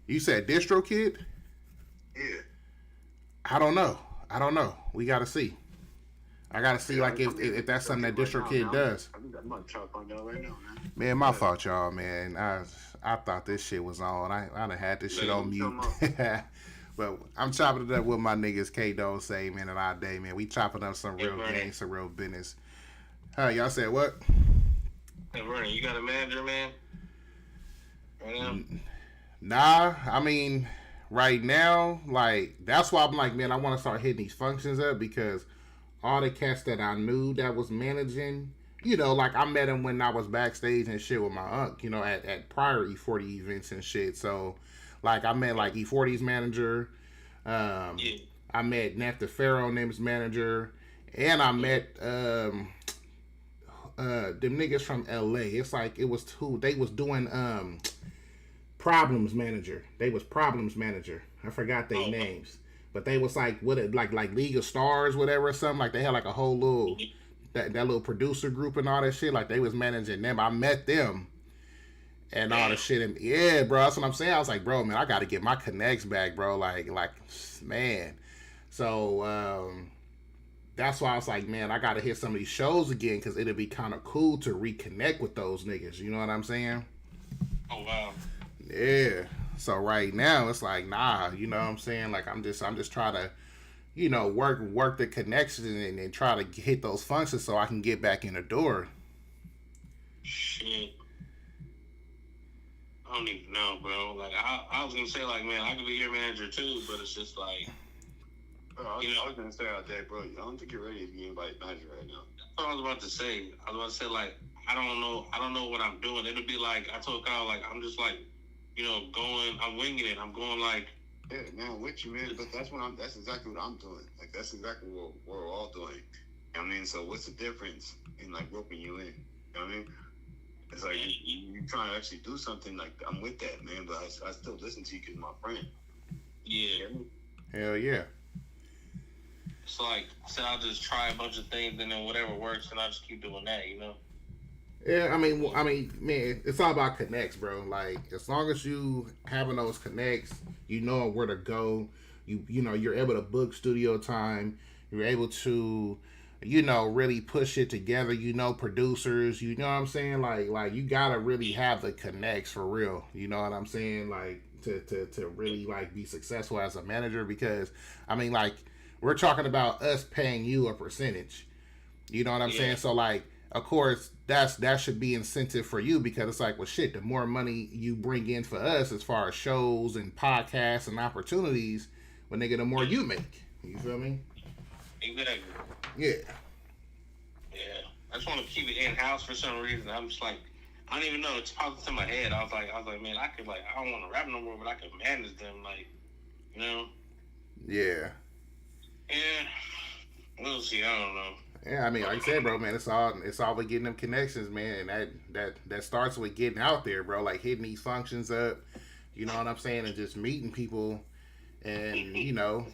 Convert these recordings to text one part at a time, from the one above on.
You said DistroKid? Yeah. I don't know. I don't know. We gotta see. I gotta see Yeah, like I'm getting if that's something DistroKid that right now, man. DistroKid does. I'm about to try to find out right now, man. Man, my Yeah. fault, y'all. Man, I thought this shit was on. I done had this shit Man, on you mute. talking about? But I'm chopping it up with my niggas K Dog say, man, and all day, man. We chopping up some Hey, real Vernon. games, some real business. Y'all said what? Hey, Vernon, you got a manager, man? Right now? Nah, I mean, right now, like that's why I'm like, man, I want to start hitting these functions up because all the cats that I knew that was managing, like I met him when I was backstage and shit with my uncle, at prior E40 events and shit. So, like I met like E40's manager, Yeah. I met Nat the Pharaoh name's manager, and I met them niggas from LA. It's like it was two. They was doing problems manager. They was problems manager. I forgot their Oh, names, but they was like what like League of Stars, whatever, or something. Like they had like a whole little that little producer group and all that shit. Like they was managing them. I met them and all the damn. shit. And yeah, bro, that's what I'm saying. I was like, bro, man, I got to get my connects back, bro. Like man. So that's why I was like, man, I got to hit some of these shows again because it'd be kind of cool to reconnect with those niggas. You know what I'm saying? Oh, wow. Yeah. So right now it's like, nah, you know what I'm saying? Like I'm just trying to, work the connections and try to hit those functions so I can get back in the door. Shit. I don't even know, bro. Like, I was going to say, like, man, I could be your manager, too, but it's just like, Bro, I was gonna say out there, bro. I don't think you're ready to be invited manager right now. that's what I was about to say. I was about to say, like, I don't know what I'm doing. It'll be like, I told Kyle, like, I'm just, like, I'm winging it. I'm going, like, Yeah, man, with you, man. But that's exactly what I'm doing. Like that's exactly what we're all doing. You know what I mean? So what's the difference in like roping you in? You know what I mean? It's like you trying to actually do something. Like I'm with that, man. But I still listen to you because you're my friend. yeah. Hell yeah. It's like, so I'll just try a bunch of things, and then whatever works, and I'll just keep doing that, you know? Yeah, man, it's all about connects, bro. Like, as long as you having those connects, you know where to go. You're able to book studio time. You're able to, really push it together. Producers. You know what I'm saying? Like you gotta really have the connects for real. You know what I'm saying? Like to really like be successful as a manager because, like we're talking about us paying you a percentage. You know what I'm Yeah. saying? So like, of course, that should be incentive for you because it's like, well, shit. The more money you bring in for us, as far as shows and podcasts and opportunities, well, nigga, the more you make. You feel me? Exactly. Yeah. Yeah. I just want to keep it in house for some reason. I'm just like, I don't even know. It's popped into my head. I was like, man, I could like, I don't want to rap no more, but I could manage them, like, you know. Yeah. Yeah. We'll see. I don't know. Yeah, like I said, bro, man, it's all with getting them connections, man, and that starts with getting out there, bro, like hitting these functions up, you know what I'm saying, and just meeting people, and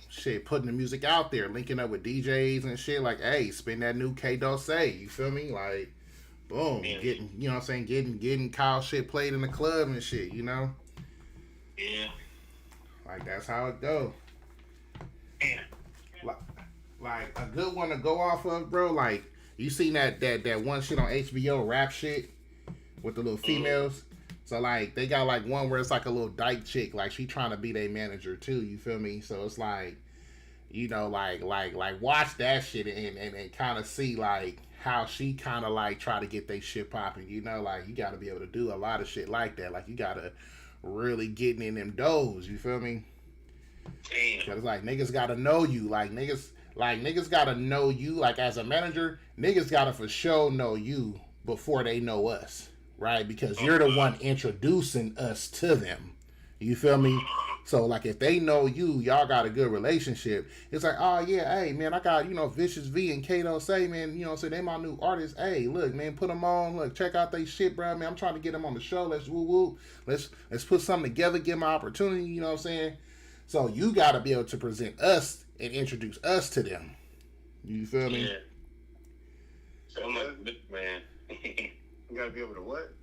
shit, putting the music out there, linking up with DJs and shit, like, hey, spin that new K Dose, you feel me, like, boom, Yeah. getting, you know what I'm saying, getting Kyle shit played in the club and shit, Yeah. like that's how it go. Yeah. Like, like a good one to go off of, bro. Like you seen that one shit on HBO rap shit with the little females. So like they got like one where it's like a little dyke chick, like she trying to be their manager too. You feel me? So it's like like watch that shit and kind of see like how she kind of like try to get they shit popping. Like you got to be able to do a lot of shit like that. Like you got to really getting in them doors. You feel me? Damn. Cause like niggas gotta know you, like niggas gotta know you, like as a manager, niggas gotta for sure know you before they know us, right? Because you're the one introducing us to them. You feel me? So like if they know you, y'all got a good relationship. It's like, oh yeah, hey man, I got Vicious V and Kato say, man, say they my new artists. Hey, look, man, put them on. Look, check out they shit, bro. Man, I'm trying to get them on the show. Let's woo woo. Let's put something together. Give them an opportunity. You know what I'm saying? So you got to be able to present us and introduce us to them. You feel me? Yeah. So I'm like, man. You gotta be able to what?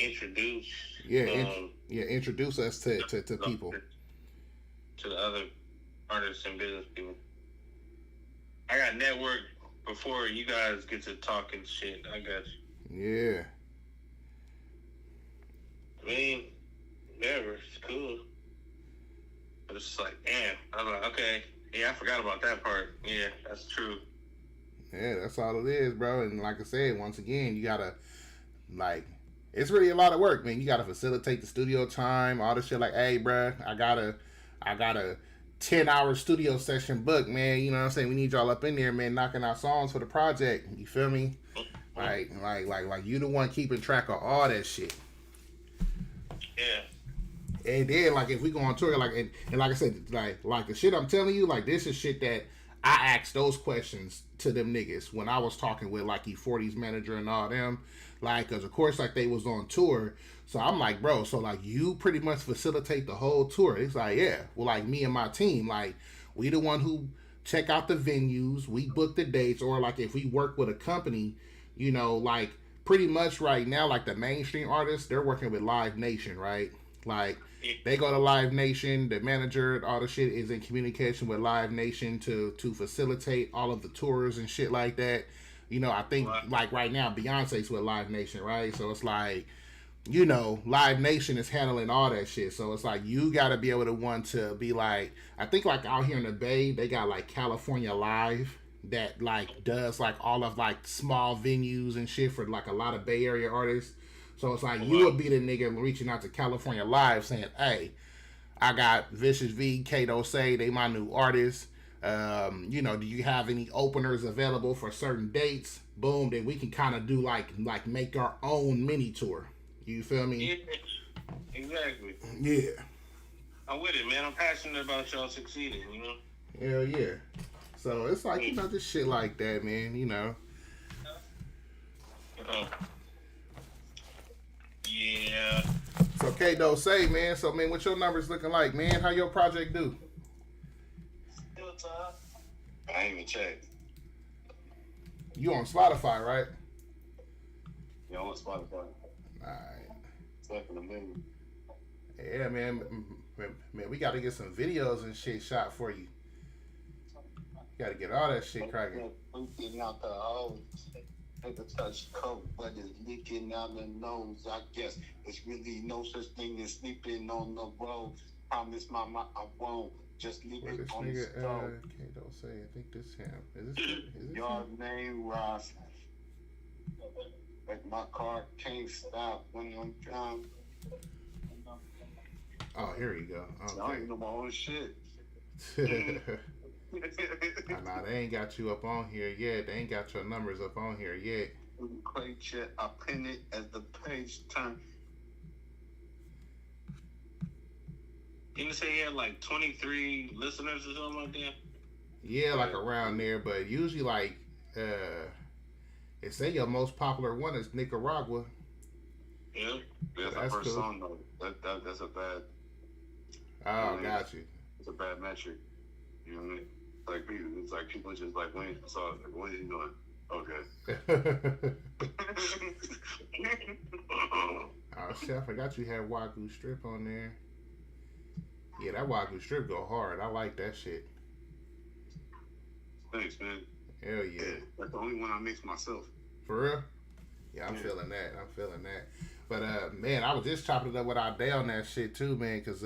introduce. Yeah, introduce us to people. To the other artists and business people. I got network before you guys get to talking shit. I got you. Yeah. I mean, whatever. It's cool. But it's just like, damn. I was like, okay. Yeah, I forgot about that part. Yeah, that's true. Yeah, that's all it is, bro. And like I said, once again, you gotta, like, it's really a lot of work, man. You gotta facilitate the studio time, all this shit. Like, hey, bro, I got a 10-hour studio session booked, man. You know what I'm saying? We need y'all up in there, man, knocking out songs for the project. You feel me? Like you the one keeping track of all that shit. Yeah. And then, like, if we go on tour, like, and like I said, like the shit I'm telling you, like, this is shit that I asked those questions to them niggas when I was talking with, like, E40's manager and all them. Like, because, of course, like, they was on tour. So I'm like, bro, so, like, you pretty much facilitate the whole tour. It's like, yeah. Well, like, me and my team, like, we the one who check out the venues. We book the dates. Or, like, if we work with a company, you know, like, pretty much right now, like, the mainstream artists, they're working with Live Nation, right? Like, they go to Live Nation. The manager, all the shit is in communication with Live Nation to facilitate all of the tours and shit like that. You know, I think, like, right now, Beyonce's with Live Nation, right? So it's like, you know, Live Nation is handling all that shit. So it's like, you got to be able to be like, I think, like, out here in the Bay, they got, like, California Live that, like, does, like, all of, like, small venues and shit for, like, a lot of Bay Area artists. So it's like, you would be the nigga reaching out to California Live saying, hey, I got Vicious V, Kato Say, they my new artists. You know, do you have any openers available for certain dates? Boom, then we can kind of do like make our own mini tour. You feel me? Yeah, exactly. Yeah. I'm with it, man. I'm passionate about y'all succeeding, you know? Hell yeah. So it's like, you know, just shit like that, man, you know. Yeah. So Kato Say, man, so man, what your numbers looking like, man? How your project do? Still tough. I ain't even checked. You on Spotify, right? Yeah, on Spotify. Alright. Second a million. Yeah, man, we got to get some videos and shit shot for you. Got to get all that shit cracking. Leaking out the hose. Take a touch coat, but it's leaking out the nose. I guess it's really no such thing as sleeping on the road. Promise mama I won't. Just leave Where it this on the nigga, stove. Kato Say, I think this him. Is this Your him? name Ross. Like my car can't stop when I'm drunk. Oh, here you go. I don't even know my own shit. Nah, they ain't got you up on here yet. They ain't got your numbers up on here yet. Clay shit, I pin it as the page turn. Didn't you say he had like 23 listeners or something like that? Yeah, like around there, but usually like it say your most popular one is Nicaragua. Yeah. That's That's the first cool. song though. That's a bad. Oh, got you. It's a bad metric. You know what I mean? It's like people just like when so like what are you doing? Okay. Oh shit, I forgot you had Wagyu Strip on there. Yeah, that Wagyu Strip go hard. I like that shit. Thanks, man. Hell yeah. That's the only one I mix myself. For real? Yeah, I'm feeling that. I'm feeling that. But man, I was just chopping it up with Ade on that shit too, man, cause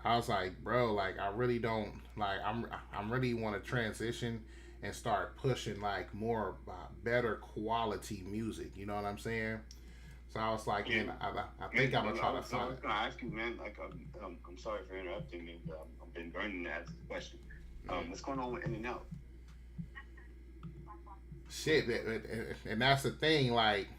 I was like, bro, like I really don't like I'm really want to transition and start pushing like more better quality music. You know what I'm saying? So I was like, man, I think I'm gonna try to find it. I was gonna ask you, man. Like, I'm sorry for interrupting you, but I've been burning to ask the question. What's going on with In and Out? Shit, and that's the thing. Like,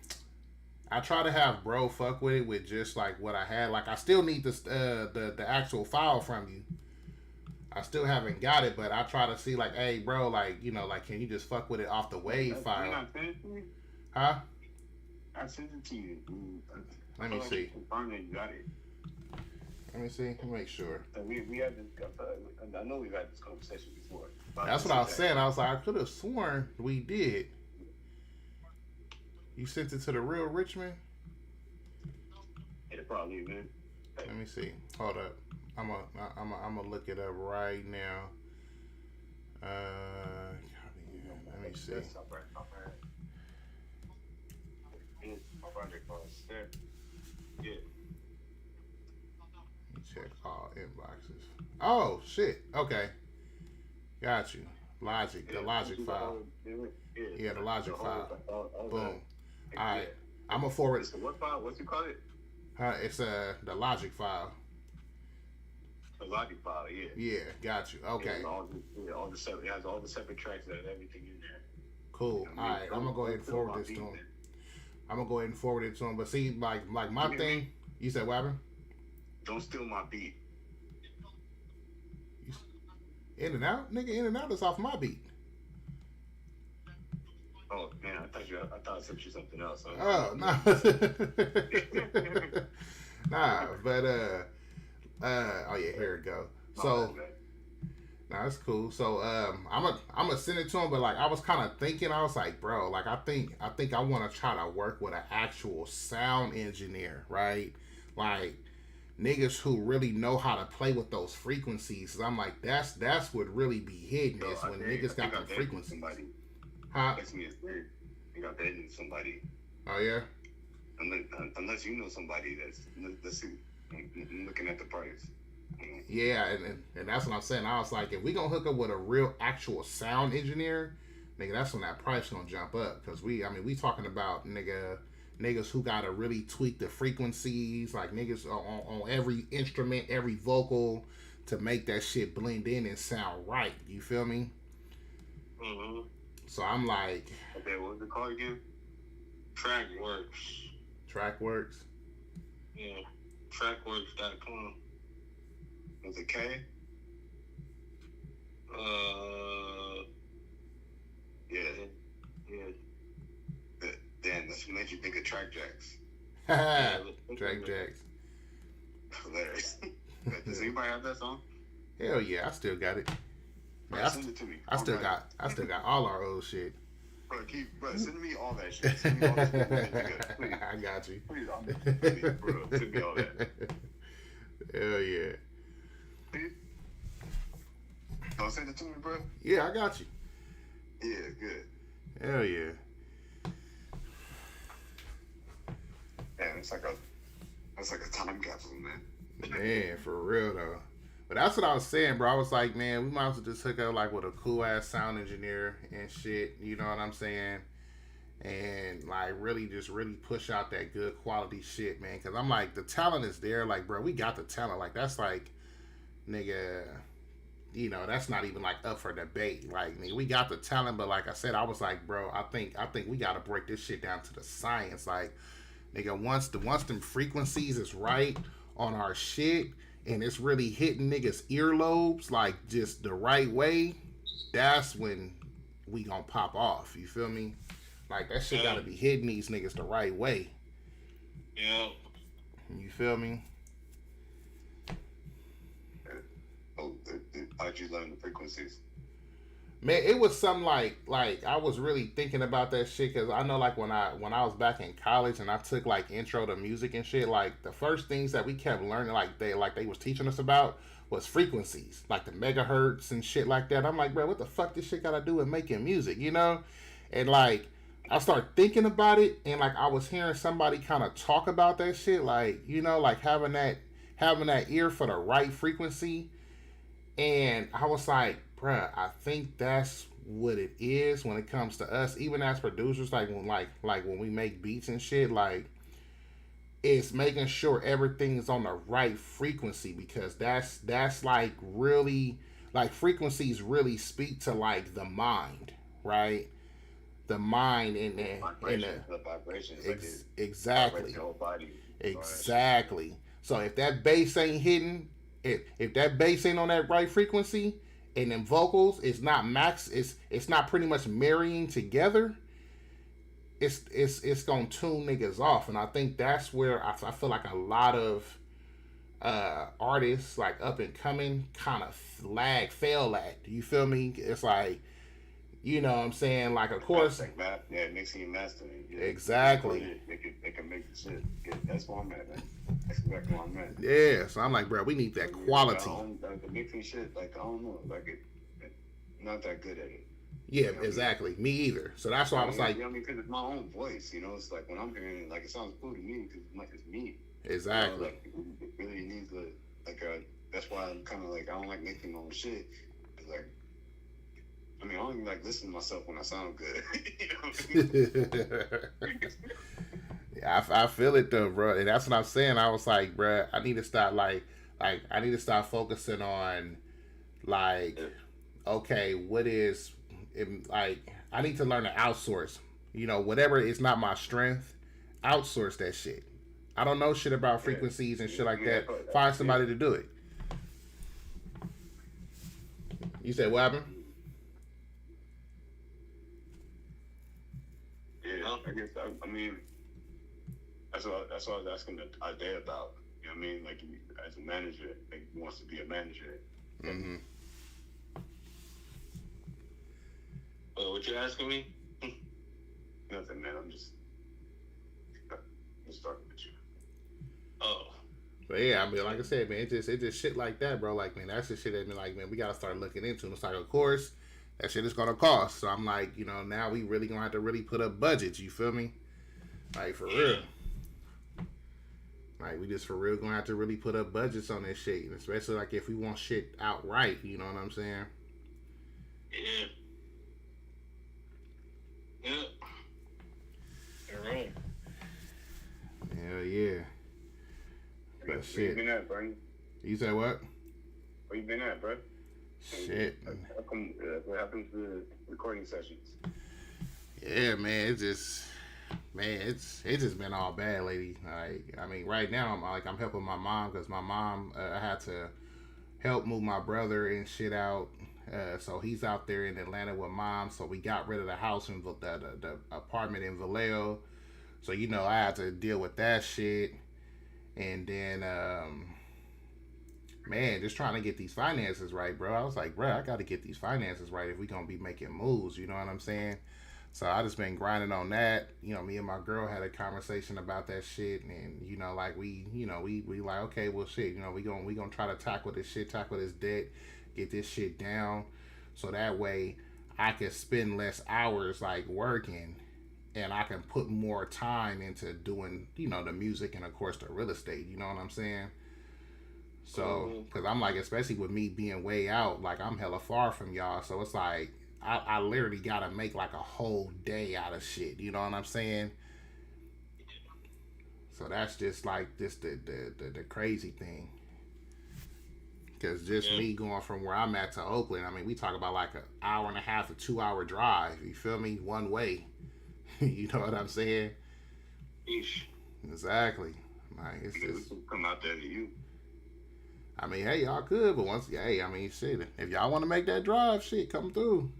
I try to have bro fuck with it with just like what I had. Like, I still need the actual file from you. I still haven't got it, but I try to see like, hey, bro, like, you know, like, can you just fuck with it off the WAV file? You're not finished with it? Huh? I sent it to you. Let me see. Confirm that you got it. Let me see. Let me make sure. We had this. I know we've had this conversation before. That's what I was saying. I was like, I could have sworn we did. You sent it to the Real Richmond? probably, man. Let me see. Hold up. I'm gonna look it up right now. Let me see. Yeah. Let me check all inboxes. Oh shit. Okay. Got you. Logic. The Logic file. Yeah, the Logic file. Boom. All right. I'm gonna forward. So what file? What you call it? It's the Logic file. The Logic file. Yeah. Yeah. Got you. Okay. All the separate. It has all the separate tracks and everything in there. Cool. All right. I'm gonna go ahead and forward this to him. I'm gonna go ahead and forward it to him. But see, like my thing. You said what happened? Don't steal my beat. In and Out, nigga. In and Out is off my beat. Oh man, I thought I sent you something else. Oh no. Nah, but oh yeah, here it go. So nah, that's cool. So I'm gonna send it to him, but like I was kind of thinking, I was like, bro, like I think I want to try to work with an actual sound engineer, right? Like niggas who really know how to play with those frequencies. I'm like, that's what really be hidden is when niggas got the frequencies. Huh? You got that in somebody. Oh yeah. Unless you know somebody let's see. I'm looking at the price. Yeah, and that's what I'm saying. I was like, if we gonna hook up with a real actual sound engineer, nigga, that's when that price gonna jump up. Cause we talking about niggas who gotta really tweak the frequencies, like niggas on every instrument, every vocal to make that shit blend in and sound right. You feel me? Mm-hmm. So I'm like, okay, what was it called again? Trackworks. Trackworks. Yeah, trackworks.com. Was it K? Yeah. Damn, that's what made you think of Track Jacks. Track Jacks. Hilarious. Does anybody have that song? Hell yeah, I still got it. Bro, send it to me. I still got all our old shit. Bro, send me all that shit. Send me all that shit. Please. I got you. Please, bro, send me all that. Hell yeah. Please? Don't send it to me, bro. Yeah, I got you. Yeah, good. Hell yeah. Damn, it's like a time capsule, man. Man, for real though. But that's what I was saying, bro. I was like, man, we might as well just hook up like with a cool ass sound engineer and shit. You know what I'm saying? And like really push out that good quality shit, man. Cause I'm like, the talent is there. Like, bro, we got the talent. Like, that's like, nigga, you know, that's not even like up for debate. Like, nigga, we got the talent, but like I said, I was like, bro, I think we gotta break this shit down to the science. Like, nigga, once them frequencies is right on our shit and it's really hitting niggas earlobes like just the right way, that's when we gonna pop off. You feel me? Like that shit gotta be hitting these niggas the right way. Yeah. You feel me? Oh, how'd you learn the frequencies? Man, it was something like I was really thinking about that shit because I know like when I was back in college and I took like intro to music and shit, like the first things that we kept learning like they was teaching us about was frequencies, like the megahertz and shit like that. I'm like, bro, what the fuck this shit gotta do with making music, you know? And like I started thinking about it and like I was hearing somebody kind of talk about that shit, like, you know, like having that ear for the right frequency. And I was like, bruh, I think that's what it is when it comes to us, even as producers, like when we make beats and shit, like it's making sure everything's on the right frequency because that's like really like frequencies really speak to like the mind, right? The mind and the vibrations, exactly, the whole body. Exactly. So if that bass ain't hitting, if that bass ain't on that right frequency, and then vocals it's not it's not pretty much marrying together, it's gonna tune niggas off. And I think that's where I feel like a lot of artists like up and coming kind of fail at. You feel me? It's like You know what I'm saying? Like, of course, Like mixing and mastering. Yeah. exactly. They can make the shit. Yeah, that's where I'm at, man. That's exactly where I'm at. Yeah, so I'm like, bro, we need that quality. The mixing shit, like, I don't know, like, not that good at it. Yeah, you know exactly. Me either. So that's why I was like, you know what I mean? Because it's my own voice, you know. It's like when I'm hearing it, like, it sounds cool to me because it's me. Exactly. You know, like, it really needs that's why I'm kind of like, I don't like making my own shit. It's like, I mean, I don't even like listening to myself when I sound good. You know? Yeah, I feel it though, bro, and that's what I'm saying. I was like, bro, I need to start I need to start focusing on like, okay, what is like I need to learn to outsource. You know, whatever is not my strength, outsource that shit. I don't know shit about frequencies and shit like that. Find somebody to do it. You said what happened? Yeah, I guess I mean that's what I was asking Isaiah about. You know what I mean? Like as a manager, like he wants to be a manager. Mm-hmm. What you asking me? Nothing, man. I'm just talking with you. Oh. But yeah, I mean, like I said, man, it just shit like that, bro. Like, man, that's the shit that, like, man, we gotta start looking into. And it's like, of course, that shit is gonna cost. So I'm like, you know, now we really gonna have to really put up budgets. You feel me? Like for real. Like we just for real gonna have to really put up budgets on this shit, and especially like if we want shit outright. You know what I'm saying? Yeah. Yeah. You're right. Hell yeah. But shit. Where you been at, bro? You said what? Where you been at, bro? Shit. What happened to the recording sessions? Yeah, man. It's just been all bad lately. Like, I mean, right now I'm helping my mom because my mom I had to help move my brother and shit out. So he's out there in Atlanta with mom. So we got rid of the house in the apartment in Vallejo. So you know I had to deal with that shit. And then, man, just trying to get these finances right, bro. I was like, bro, I got to get these finances right if we going to be making moves. You know what I'm saying? So I just been grinding on that. You know, me and my girl had a conversation about that shit. And, you know, like we like, okay, well, shit, you know, we gonna try to tackle this debt, get this shit down. So that way I can spend less hours, like, working. And I can put more time into doing, you know, the music and, of course, the real estate. You know what I'm saying? So, because I'm like, especially with me being way out, like, I'm hella far from y'all. So, it's like, I literally got to make, like, a whole day out of shit. You know what I'm saying? So, that's just, like, just the crazy thing. Because just me going from where I'm at to Oakland, I mean, we talk about, like, an hour and a half to 2 hour drive. You feel me? One way. You know what I'm saying? Eesh. Exactly. Like it's just come out there to you. I mean, hey, y'all could, but I mean, shit. If y'all want to make that drive, shit, come through.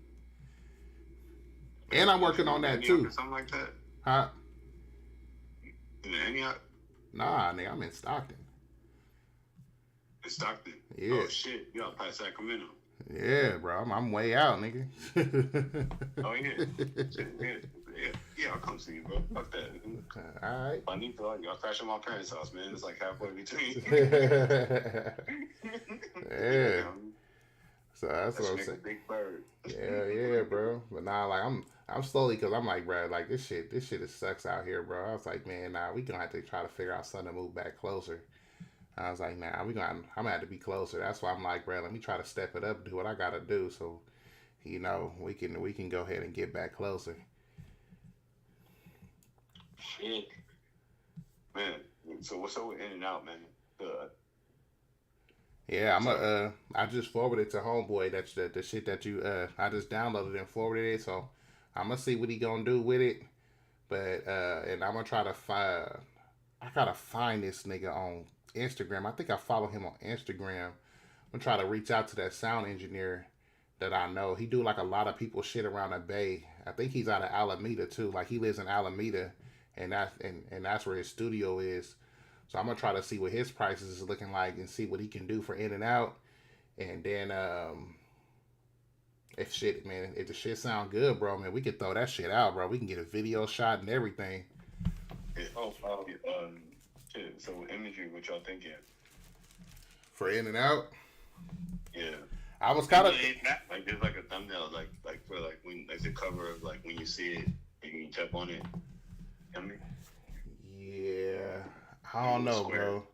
And I'm working on that too. Something like that. Huh? In Antioch? Nah, nigga, I'm in Stockton. In Stockton? Yeah. Oh shit, you out past Sacramento. Yeah, bro. I'm way out, nigga. Oh yeah. Yeah, I'll come see you, bro. Fuck that. All right. If I need to, I'll crash at my parents' house, man. It's like halfway between. Yeah. So that's what I'm saying. Big bird. Yeah, bro. But nah, like I'm slowly, cause I'm like, bro, like this shit it sucks out here, bro. I was like, man, nah, we gonna have to try to figure out something to move back closer. I was like, nah, I'm gonna have to be closer. That's why I'm like, bro, let me try to step it up, do what I gotta do, so you know we can go ahead and get back closer. Shit. Man, so what's up with In and Out, man? Yeah, I just forwarded to homeboy. That's the shit that you I just downloaded and forwarded it. So I'm gonna see what he gonna do with it. But and I'm gonna try to find. I gotta find this nigga on Instagram. I think I follow him on Instagram. I'm gonna try to reach out to that sound engineer that I know. He do like a lot of people shit around the Bay. I think he's out of Alameda too. Like he lives in Alameda, and that's where his studio is. So I'm gonna try to see what his prices is looking like and see what he can do for In and Out, and then If shit, man, if the shit sound good, bro, man, we can throw that shit out, bro. We can get a video shot and everything. Yeah. Shit. So imagery, what y'all thinking? For In and Out. Yeah. I was kind of like there's like a thumbnail, like for like when like the cover of like when you see it, and you tap on it. I mean, yeah. I don't know, bro.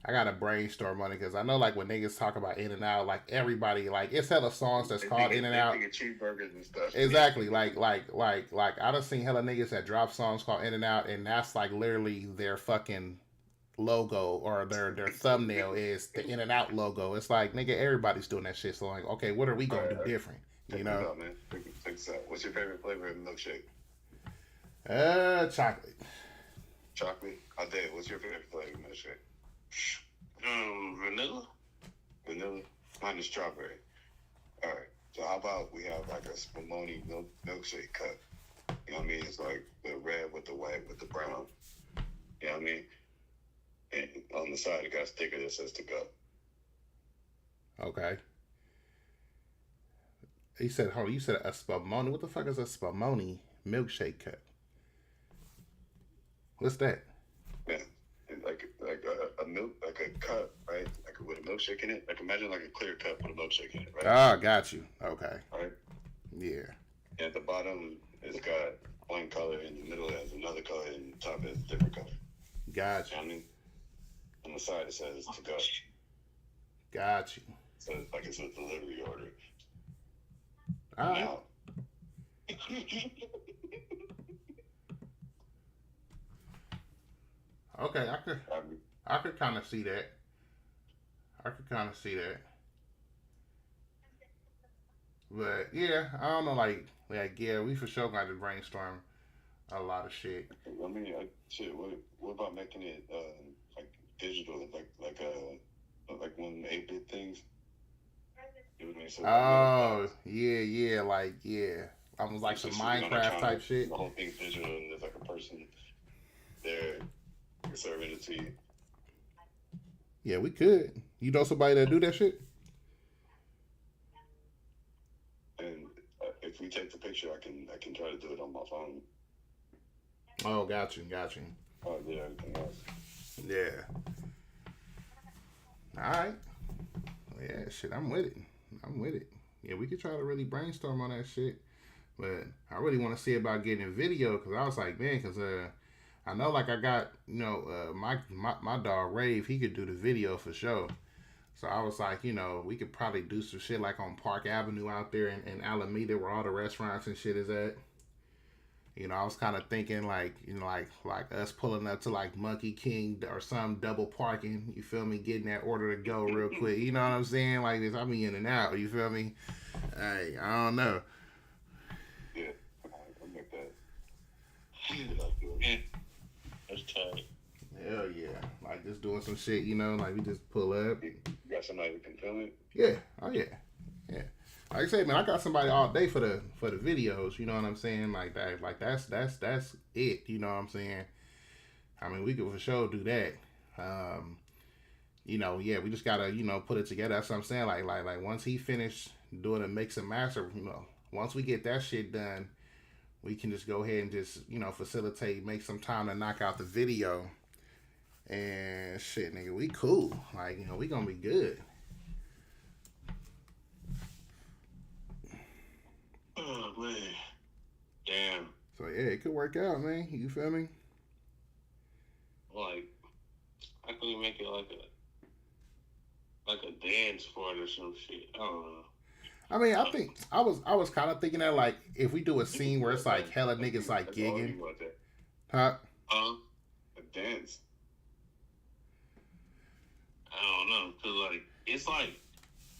I gotta brainstorm on it because I know like when niggas talk about In and Out, like everybody like it's hella songs that's called In and Out. Cheeseburgers and stuff. Exactly. Like I done seen hella niggas that drop songs called In and Out, and that's like literally their fucking logo or their thumbnail is the In and Out logo. It's like nigga, everybody's doing that shit. So like, okay, what are we gonna do different? You know? Out, man. Check this out. What's your favorite flavor of milkshake? Chocolate. Chocolate. I'll tell you. What's your favorite flavor of milkshake? Vanilla. Vanilla. Mine is strawberry. All right. So how about we have like a Spumoni milkshake cup? You know what I mean? It's like the red with the white with the brown. You know what I mean? And on the side, it got a sticker that says to go. Okay. You said a Spumoni. What the fuck is a Spumoni milkshake cup? What's that? Yeah, like a milk, like a cup, right? Like with a milkshake in it. Like imagine like a clear cup with a milkshake in it, right? Ah, got you. Okay. Right. Yeah. And at the bottom, it's got one color, in the middle it has another color, and the top has a different color. Got you. You know what I mean? On the side it says to go. Got you. So it's like it's a delivery order. All right. Now, Okay, I could kind of see that. But yeah, I don't know. Like yeah, we for sure got to brainstorm a lot of shit. I mean, shit. What about making it like digital, like one of the 8-bit things? Oh yeah, like yeah. Almost like some Minecraft type shit. The whole thing's digital, and there's like a person there serving it to you. Yeah, we could. You know somebody that do that shit? And if we take the picture, I can try to do it on my phone. Oh, got you. Oh yeah, everything else. Yeah. All right. Yeah, shit, I'm with it. Yeah, we could try to really brainstorm on that shit. But I really want to see about getting a video because I was like, man, because I know like I got, you know, my dog Rave, he could do the video for sure. So I was like, you know, we could probably do some shit like on Park Avenue out there in Alameda where all the restaurants and shit is at. You know, I was kind of thinking like, you know, like us pulling up to like Monkey King or some double parking. You feel me? Getting that order to go real quick. You know what I'm saying? Like this, I be in and out. You feel me? Hey, I don't know. Yeah, I'll make that. Yeah, that's tight. Hell yeah! Like just doing some shit. You know, like we just pull up. You got somebody who can film it? Yeah. Oh yeah. Yeah. Like I said, man, I got somebody all day for the videos. You know what I'm saying? Like that. Like that's it. You know what I'm saying? I mean, we could for sure do that. You know, yeah, we just gotta, you know, put it together. That's what I'm saying. Like once he finished doing a mix and master, you know, once we get that shit done, we can just go ahead and just, you know, facilitate, make some time to knock out the video. And shit, nigga, we cool. Like, you know, we gonna be good. Oh man, damn. So yeah, it could work out, man. You feel me? Like, how can we make it like a dance for it or some shit? I don't know. I mean, I think I was kind of thinking that like if we do a scene where it's like hella niggas like gigging, huh? A dance. I don't know, cause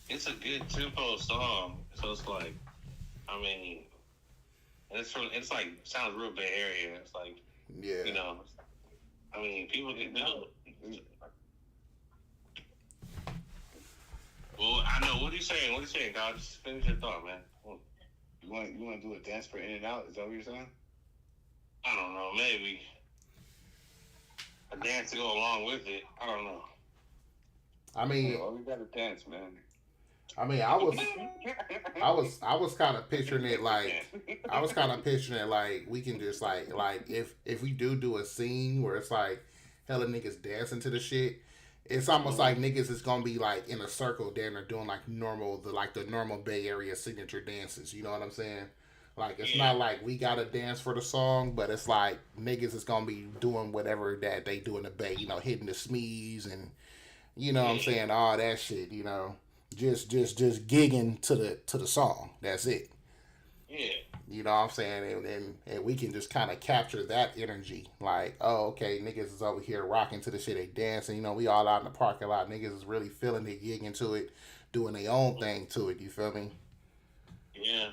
it's a good tempo song, so it's like, I mean, it's like sounds real Bay Area. It's like, yeah, you know, I mean, people can do it. Well, I know. What are you saying? God? Just finish your thought, man. You want to do a dance for In and Out? Is that what you're saying? I don't know. Maybe a dance to go along with it. I don't know. I mean, we got to dance, man. I mean, I was kind of picturing it like, I was kind of picturing it like we can just like if we do a scene where it's like hella niggas dancing to the shit, it's almost like niggas is gonna be like in a circle then they're doing like the normal Bay Area signature dances. You know what I'm saying? Like it's Yeah, not like we gotta dance for the song, but it's like niggas is gonna be doing whatever that they do in the Bay. You know, hitting the smees and you know what I'm yeah, saying, all that shit. You know, just gigging to the song. That's it. yeah. You know what I'm saying? And we can just kind of capture that energy. Like, oh, okay, niggas is over here rocking to the shit, they dancing. You know, we all out in the parking lot. Niggas is really feeling it, gigging to it, doing their own thing to it. You feel me? Yeah.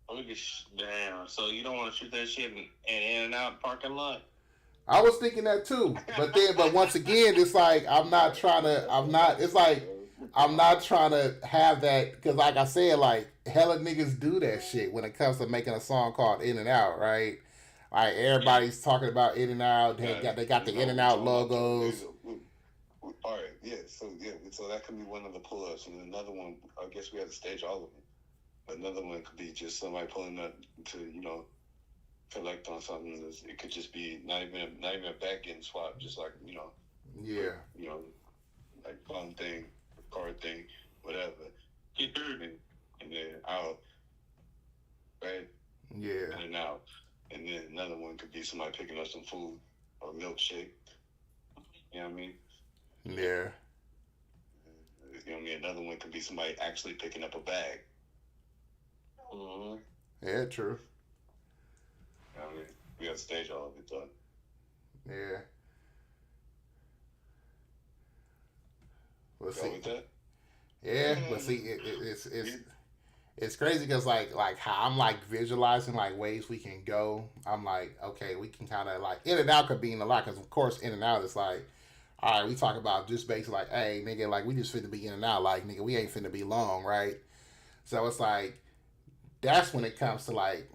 We can damn. So you don't want to shoot that shit in and out parking lot? I was thinking that too. But once again, it's like, it's like, I'm not trying to have that because, like I said, like hella niggas do that shit when it comes to making a song called In and Out, right? Like Yeah. everybody's talking about In and Out. Yeah, They got the you In know, and we're Out talking about logos. all right, so that could be one of the pull-ups, and another one. I guess we have to stage all of them. Another one could be just somebody pulling up to collect on something. It could just be not even a back end swap, just like Yeah, you know like phone thing, card thing, whatever, and then out, right, yeah, in and out, and then another one could be somebody picking up some food or milkshake. You know what I mean? yeah, You know what I mean? Another one could be somebody actually picking up a bag. Mm-hmm. yeah. True. You know what I mean? We got to stage all of it, though. Yeah. Let's Go see. with that? Yeah, but see, it's crazy because like how I'm like visualizing like ways we can go. I'm like, okay, we can kind of like In and Out could be in a lot because of course In and Out is like, all right, we talk about just basically like, hey nigga, like we just finna be in and out, like nigga, we ain't finna be long, right? So it's like that's when it comes to like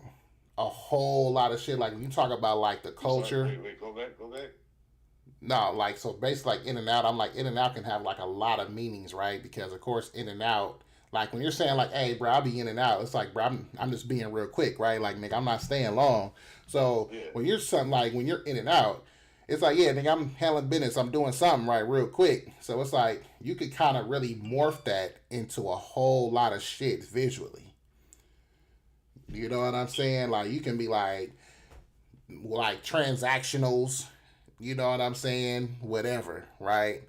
a whole lot of shit. Like when you talk about like the I'm sorry. culture, Wait, go back. no, like so basically like In and Out, I'm like In and Out can have like a lot of meanings, right? Because of course In and Out, like when you're saying like, hey bro, I'll be in and out, it's like bro, I'm just being real quick, right? Like nigga, I'm not staying long. So Yeah. when you're something like when you're in and out, it's like, yeah, nigga, I'm handling business, I'm doing something right real quick. So it's like you could kind of really morph that into a whole lot of shit visually. You know what I'm saying? Like you can be like transactionals, you know what I'm saying? Whatever, right?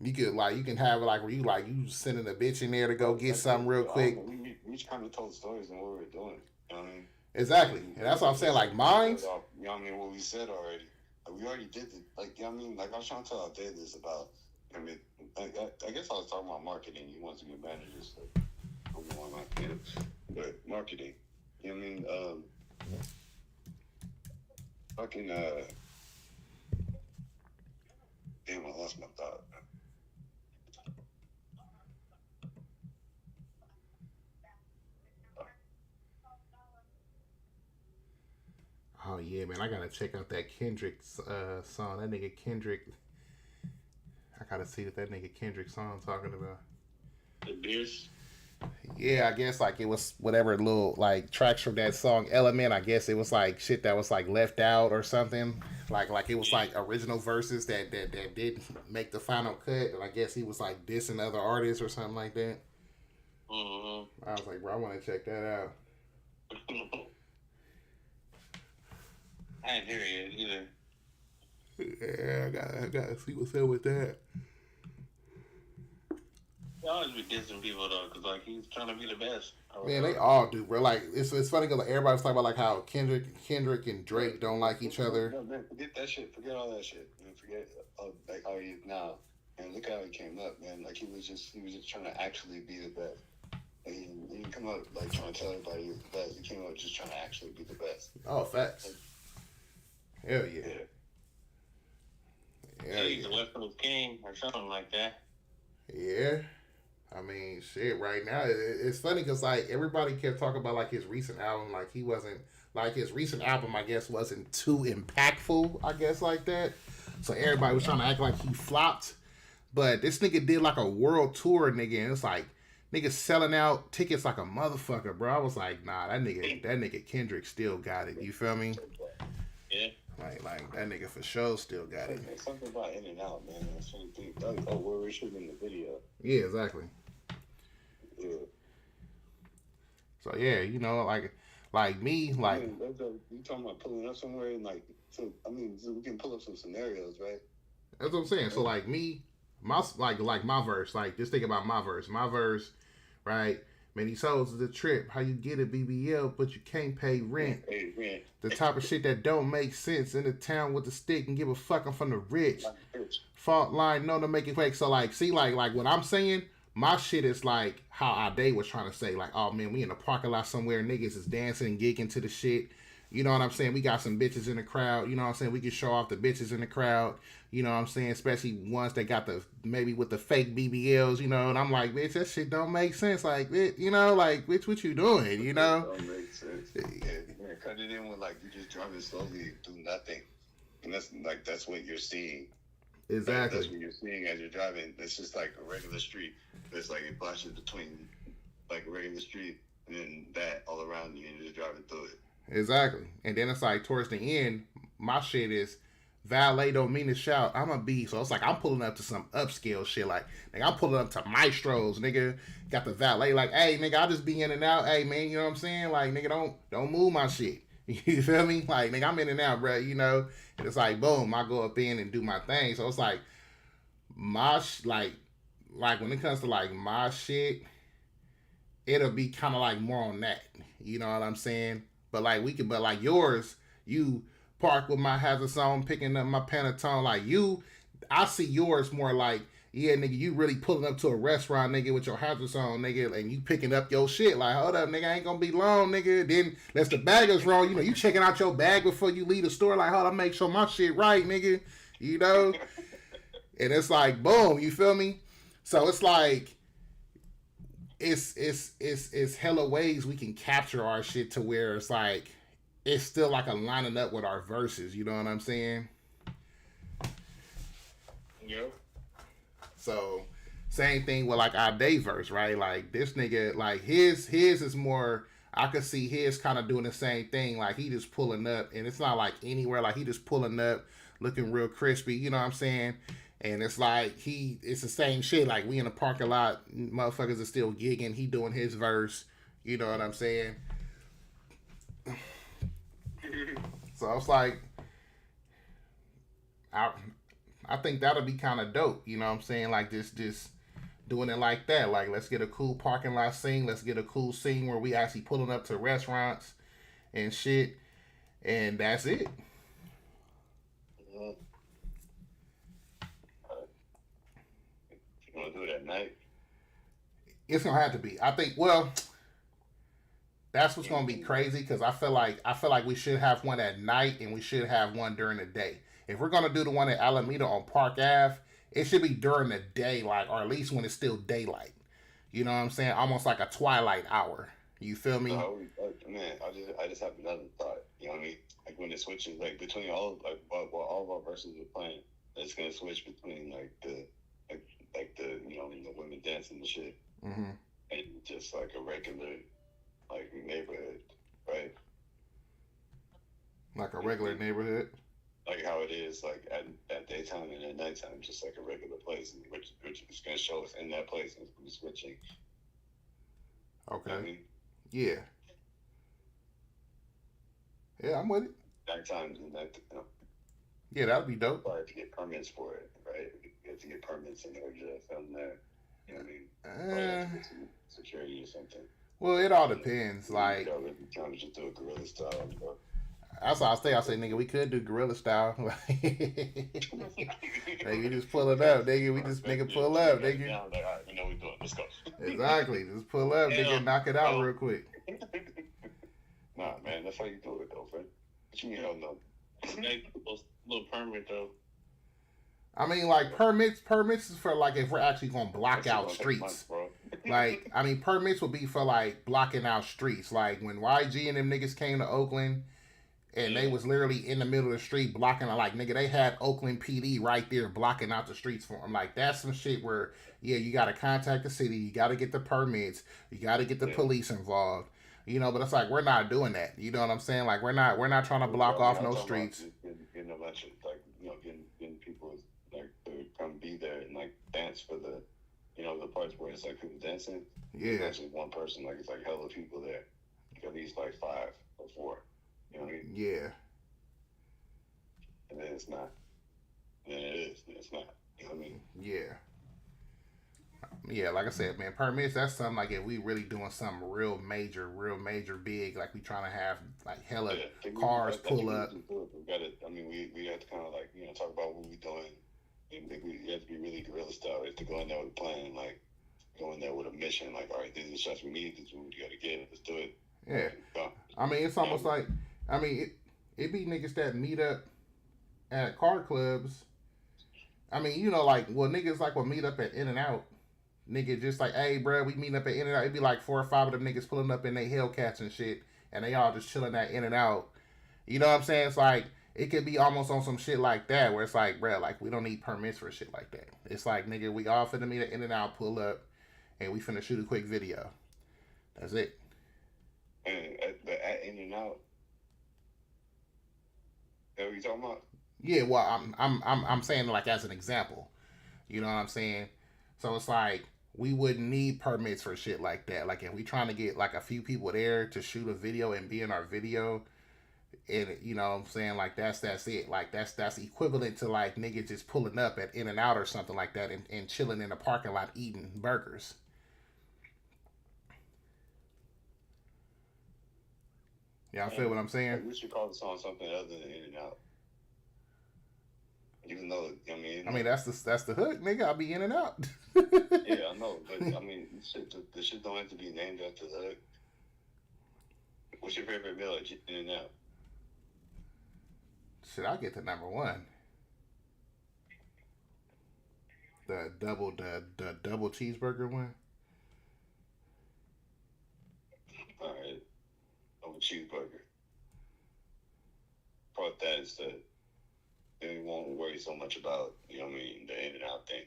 You can have it like where you sending a bitch in there to go get something real quick. We each kind of told stories and what we were doing. You know what I mean? Exactly. And that's what I'm saying, like mines. You know what I mean? What we said already. Like, we already did it. Like, you know what I mean? Like, I was trying to tell Dave this about, I mean, I guess I was talking about marketing. He wants to be a manager, so I'm going like him. But marketing. You know what I mean? Fucking, damn, I lost my thought. Oh yeah, man, I gotta check out that Kendrick song. That nigga Kendrick. I gotta see what that nigga Kendrick song talking about. The beers. Yeah, I guess like it was whatever little like tracks from that song Element. I guess it was like shit that was like left out or something. Like it was like original verses that didn't make the final cut. And I guess he was like dissing other artists or something like that. Mm-hmm. I was like, bro, I want to check that out. I ain't hear it either. Yeah, I gotta see what's up with that. He always be dissing people though, cause like he's trying to be the best. Man, they all do, bro. Like it's funny because like, everybody's talking about like how Kendrick and Drake don't like each other. No, man, forget that shit. Forget all that shit. Man, forget like how he is now. And look how he came up, man. Like he was just trying to actually be the best. Like, he didn't come up like trying to tell everybody he was the best. He came up just trying to actually be the best. Oh, facts. Hell yeah. Yeah, he's the West Coast King or something like that. Yeah. I mean, shit. Right now, it's funny because like everybody kept talking about like his recent album, like he wasn't like his recent album. I guess wasn't too impactful. I guess like that. So everybody was trying to act like he flopped. But this nigga did like a world tour, nigga, and it's like niggas selling out tickets like a motherfucker, bro. I was like, nah, that nigga Kendrick still got it. You feel me? Yeah. Like that nigga for sure still got it. There's something about In and Out, man. That's what I think. Oh, where we're shooting the video. Yeah, exactly. Yeah. So yeah, you know, like me, like you talking about pulling up somewhere and like, so I mean, so we can pull up some scenarios, right? that's what I'm saying. So like me, my like my verse, like just think about my verse, right? Man, these hoes is a trip. How you get a BBL, but you can't pay rent. Hey, man. The type of shit that don't make sense in the town with the stick and give a fuck. I'm from the rich. Fault line, no to make it fake. So like, see, like what I'm saying, my shit is like how Ade was trying to say, like, oh man, we in a parking lot somewhere, niggas is dancing and gigging to the shit. You know what I'm saying? We got some bitches in the crowd. You know what I'm saying? We can show off the bitches in the crowd. You know what I'm saying? Especially ones that got the, maybe with the fake BBLs, you know. And I'm like, bitch, that shit don't make sense. Like, bitch, you know, like, bitch, what you doing, you know? Don't make sense. Yeah, cut it in with like you just driving slowly, do nothing. And that's what you're seeing. Exactly. That's what you're seeing as you're driving. It's just like a regular street. It's like it flashes between like a regular street and then that all around you and you're just driving through it. Exactly. And then it's like towards the end, my shit is valet don't mean to shout. I'm a B. So it's like I'm pulling up to some upscale shit. Like I'm pulling up to Maestros, nigga. Got the valet like, hey, nigga, I'll just be in and out. Hey, man, you know what I'm saying? Like, nigga, don't move my shit. You feel me? Like, nigga, I'm in and out, bro, you know? And it's like, boom, I go up in and do my thing. So it's like, like when it comes to like my shit, it'll be kind of like more on that. You know what I'm saying? But like yours, you park with my hazards on, picking up my Pantone. Like I see yours more like, yeah, nigga, you really pulling up to a restaurant, nigga, with your hazards on, nigga, and you picking up your shit. Like, hold up, nigga, I ain't gonna be long, nigga. Then unless the bag is wrong, you know, you checking out your bag before you leave the store. Like, hold on, make sure my shit right, nigga. You know? And it's like, boom, you feel me? So it's like, it's hella ways we can capture our shit to where it's like it's still like lining up with our verses, you know what I'm saying? Yeah. So same thing with like our day verse, right? Like this nigga, like his is more, I could see his kind of doing the same thing. Like he just pulling up and it's not like anywhere, like he just pulling up looking real crispy, you know what I'm saying? And it's like it's the same shit. Like we in the parking lot, motherfuckers are still gigging. He doing his verse. You know what I'm saying? So it's like, I think that'll be kind of dope. You know what I'm saying? Like just doing it like that. Like let's get a cool parking lot scene. Let's get a cool scene where we actually pulling up to restaurants and shit. And that's it. You want to do it at night? It's gonna have to be. I think. Well, that's what's gonna be crazy because I feel like we should have one at night and we should have one during the day. If we're gonna do the one at Alameda on Park Ave, it should be during the day, like, or at least when it's still daylight. You know what I'm saying? Almost like a twilight hour. You feel me? Man, I just have another thought. You know what I mean? Like when it switches, like between all of our verses are playing, it's gonna switch between like the you know the women dancing and shit, mm-hmm. and just like a regular like neighborhood, right? Like a regular neighborhood. Like how it is, like at daytime and at nighttime, just like a regular place, which is gonna show us in that place and we're switching. Okay. You know what I mean? Yeah. Yeah, I'm with it. Nighttime and night. You know, yeah, that'd be dope. I have to get permits for it, right? You have to get permits in order to film there. You know what I mean? Security or something. Well, it all depends. Like, you know, trying to just do a guerrilla style. You know? That's why I say, nigga, we could do guerrilla style. Nigga, we just pull it up, nigga. We just nigga pull up, nigga. Yeah, like, all right, we know what we're doing. Let's go. Exactly. Just pull up, nigga, knock it out real quick. Nah, man, that's how you do it, though, friend. What you mean, hell no? Little permit though. I mean, like permits is for like if we're actually gonna block out streets. Months, Like, I mean, permits would be for like blocking out streets. Like when YG and them niggas came to Oakland and they was literally in the middle of the street blocking. Like, nigga, they had Oakland PD right there blocking out the streets for them. Like, that's some shit where, yeah, you got to contact the city, you got to get the permits, you got to get the police involved. You know, but it's like we're not doing that. You know what I'm saying? Like we're not trying to block off no streets. Getting a bunch of like getting people like to come be there and like dance for the the parts where it's like people dancing. Yeah. It's actually one person, like it's like hella people there. Like at least like 5 or 4. You know what I mean? Yeah. And then it's not. And then it is. And it's not. You know what I mean? Yeah. Yeah, like I said, man, permits, that's something like if we really doing something real major big, like we trying to have like hella cars pull up. We got it. I mean, we have to kind of like, talk about what we doing. We have to be really guerrilla style. We have to go in there with a plan, like go in there with a mission, like, all right, these are the shots we need, this is what we got to get, let's do it. Yeah. I mean, it's almost like, I mean, it be niggas that meet up at car clubs. I mean, like, well, niggas like will meet up at In-N-Out. Nigga just like, hey, bro, we meeting up at In-N-Out. It'd be like 4 or 5 of them niggas pulling up in their Hellcats and shit, and they all just chilling at In-N-Out. You know what I'm saying? It's like, it could be almost on some shit like that, where it's like, bro, like, we don't need permits for shit like that. It's like, nigga, we all finna meet at In-N-Out, pull up, and we finna shoot a quick video. That's it. And at In-N-Out, that what you talking about? Yeah, well, I'm saying like as an example. You know what I'm saying? So it's like we wouldn't need permits for shit like that. Like if we trying to get like a few people there to shoot a video and be in our video, and you know what I'm saying, like that's it. Like that's equivalent to like niggas just pulling up at In-N-Out or something like that and chilling in a parking lot eating burgers. Yeah, I feel what I'm saying. We should call the song something other than In-N-Out. Even though, I mean that's the hook, nigga. I'll be In-N-Out. Yeah, I know, but I mean, the shit don't have to be named after the hook. What's your favorite meal at In-N-Out? Shit, I'll get to number 1. The double cheeseburger one. All right, double cheeseburger. Part that instead. Then we won't worry so much about, the In-N-Out thing.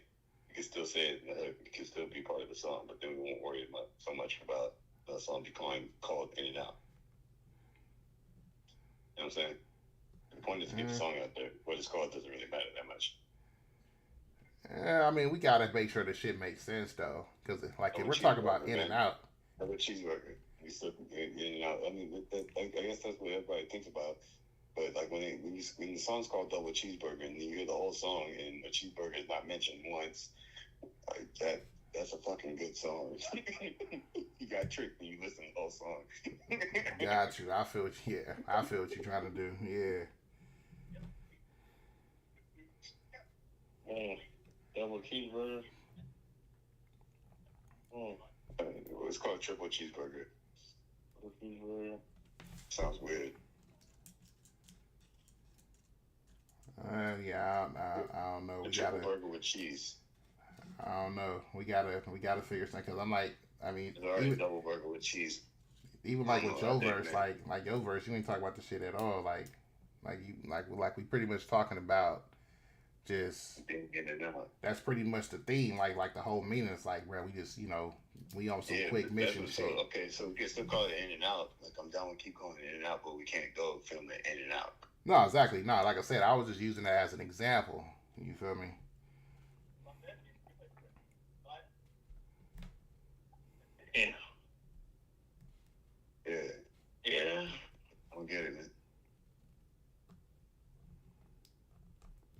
You can still say it in the hook. It can still be part of the song, but then we won't worry so much about the song becoming called In-N-Out. You know what I'm saying? The point is to get the song out there. What it's called doesn't really matter that much. I mean, we gotta make sure the shit makes sense though, because like if we're talking about In-N-Out, double cheeseburger, we still In-N-Out. I mean, I guess that's what everybody thinks about. But like when the song's called Double Cheeseburger and you hear the whole song and the cheeseburger is not mentioned once, like that's a fucking good song. You got tricked when you listen to the whole song. Got you. I feel what you're trying to do. Yeah. Double cheeseburger. It's called Triple Cheeseburger. Double cheeseburger. Sounds weird. Yeah, I don't know. The triple burger with cheese. I don't know. We gotta figure something, because I'm like, I mean, even double burger with cheese. Even like with your verse, like your verse, you ain't talk about the shit at all. Like we pretty much talking about just that's pretty much the theme. Like the whole meaning is like, bro, we just we on some quick mission shit. Okay, so we can still call it In-N-Out. Like I'm down with keep calling it In-N-Out, but we can't go film it In-N-Out. No, exactly. No, like I said, I was just using that as an example. You feel me? Yeah. I don't get it, man.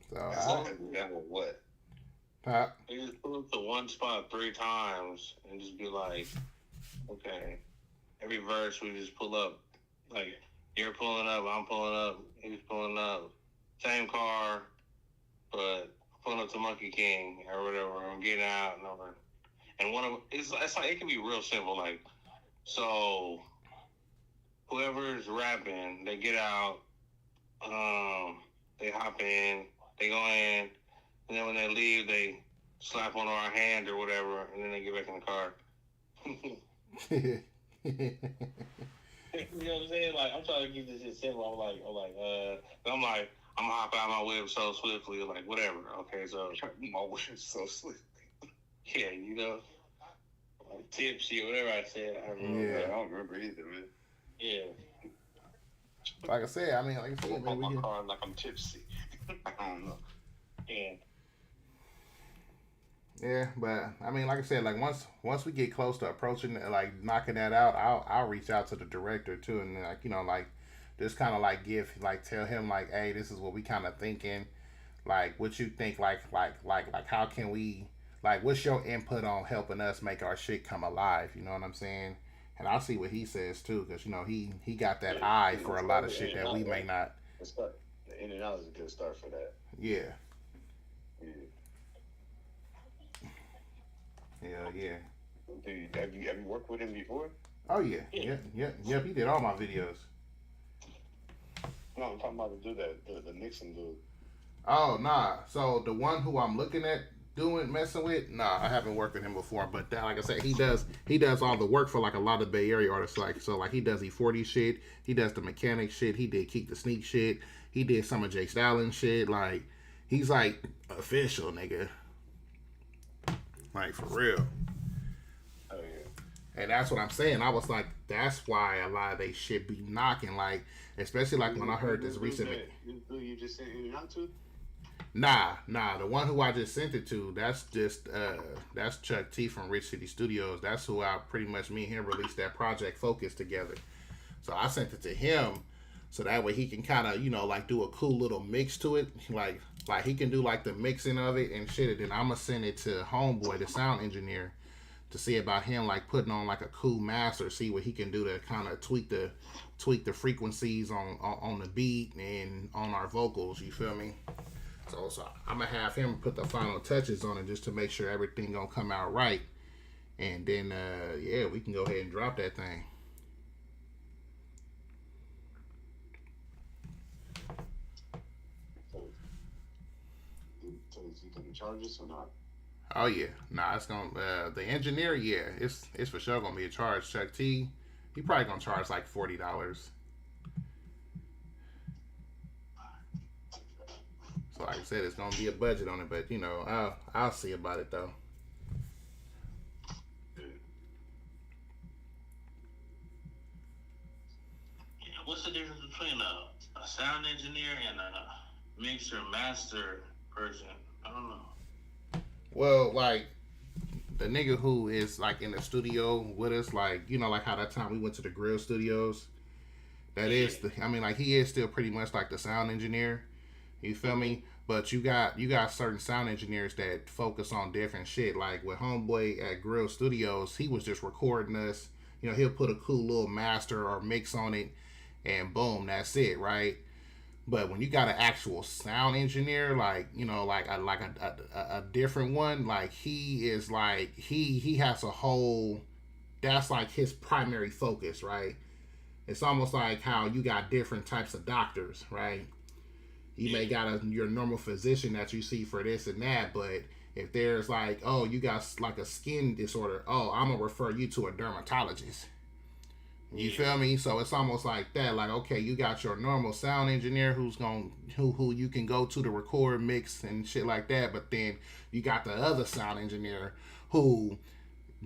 So what? You just pull up to one spot 3 times and just be like, okay, every verse we just pull up, like you're pulling up, I'm pulling up, he's pulling up, same car, but pulling up to Monkey King or whatever. I'm getting out and over. And one of it's like it can be real simple, like so. Whoever's rapping, they get out, they hop in, they go in, and then when they leave, they slap one of our hand or whatever, and then they get back in the car. You know what I'm saying? Like, I'm trying to keep this shit simple. I'm gonna hop out my whip so swiftly, like, whatever. Okay, so My whip so slick. yeah, you know, like tipsy or whatever I said. I remember. I don't remember either, man. Yeah. Like I said, I mean, like I said, man, my car like I'm tipsy. I don't know. Yeah. Yeah, but I mean, like I said, like once we get close to approaching, like knocking that out, I'll reach out to the director too, and like like just kind of like tell him like, hey, this is what we kind of thinking, like what you think, like how can we, like what's your input on helping us make our shit come alive? You know what I'm saying? And I'll see what he says too, because he got that eye for a lot of shit that we may not. The In and Out is a good start for that. Yeah. Yeah. Hell yeah. Have you worked with him before? Oh yeah. Yep. He did all my videos. No, I'm talking about the dude the Nixon dude. Oh nah. So the one who I'm looking at messing with, nah, I haven't worked with him before. But that, like I said, he does all the work for like a lot of Bay Area artists. Like he does E40 shit, he does the Mechanic shit, he did Keep the Sneak shit, he did some of Jay Stalin shit. Like he's like official nigga. Like for real. Oh yeah. And that's what I'm saying. I was like, that's why a lot of they shit be knocking. Like, especially like when I heard this recently. Who you just sent In and Out to? Nah. The one who I just sent it to, that's Chuck T from Rich City Studios. That's who me and him released that project Focus together. So I sent it to him so that way he can kind of, like do a cool little mix to it. Like he can do like the mixing of it and shit. And then I'm gonna send it to Homeboy, the sound engineer, to see about him like putting on like a cool master, see what he can do to kind of tweak the frequencies on the beat and on our vocals. You feel me? So I'm gonna have him put the final touches on it just to make sure everything gonna come out right. And then we can go ahead and drop that thing. So is he gonna charge us or not? Oh yeah, nah, it's gonna the engineer, yeah, it's for sure gonna be a charge. Chuck T, he probably gonna charge like $40. So like I said, it's gonna be a budget on it, but I'll see about it though. Yeah. What's the difference between a sound engineer and a mixer master person? I don't know. Well, like the nigga who is like in the studio with us, like like how that time we went to the Grill Studios. That is he is still pretty much like the sound engineer. You feel me? But you got certain sound engineers that focus on different shit. Like with Homeboy at Grill Studios, he was just recording us. He'll put a cool little master or mix on it, and boom, that's it, right? But when you got an actual sound engineer, like a different one, like he is like he has a whole. That's like his primary focus, right? It's almost like how you got different types of doctors, right? You may got your normal physician that you see for this and that, but if there's like, oh, you got like a skin disorder, oh, I'm gonna refer you to a dermatologist. You feel me? So it's almost like that. Like, okay, you got your normal sound engineer who you can go to record, mix, and shit like that. But then you got the other sound engineer who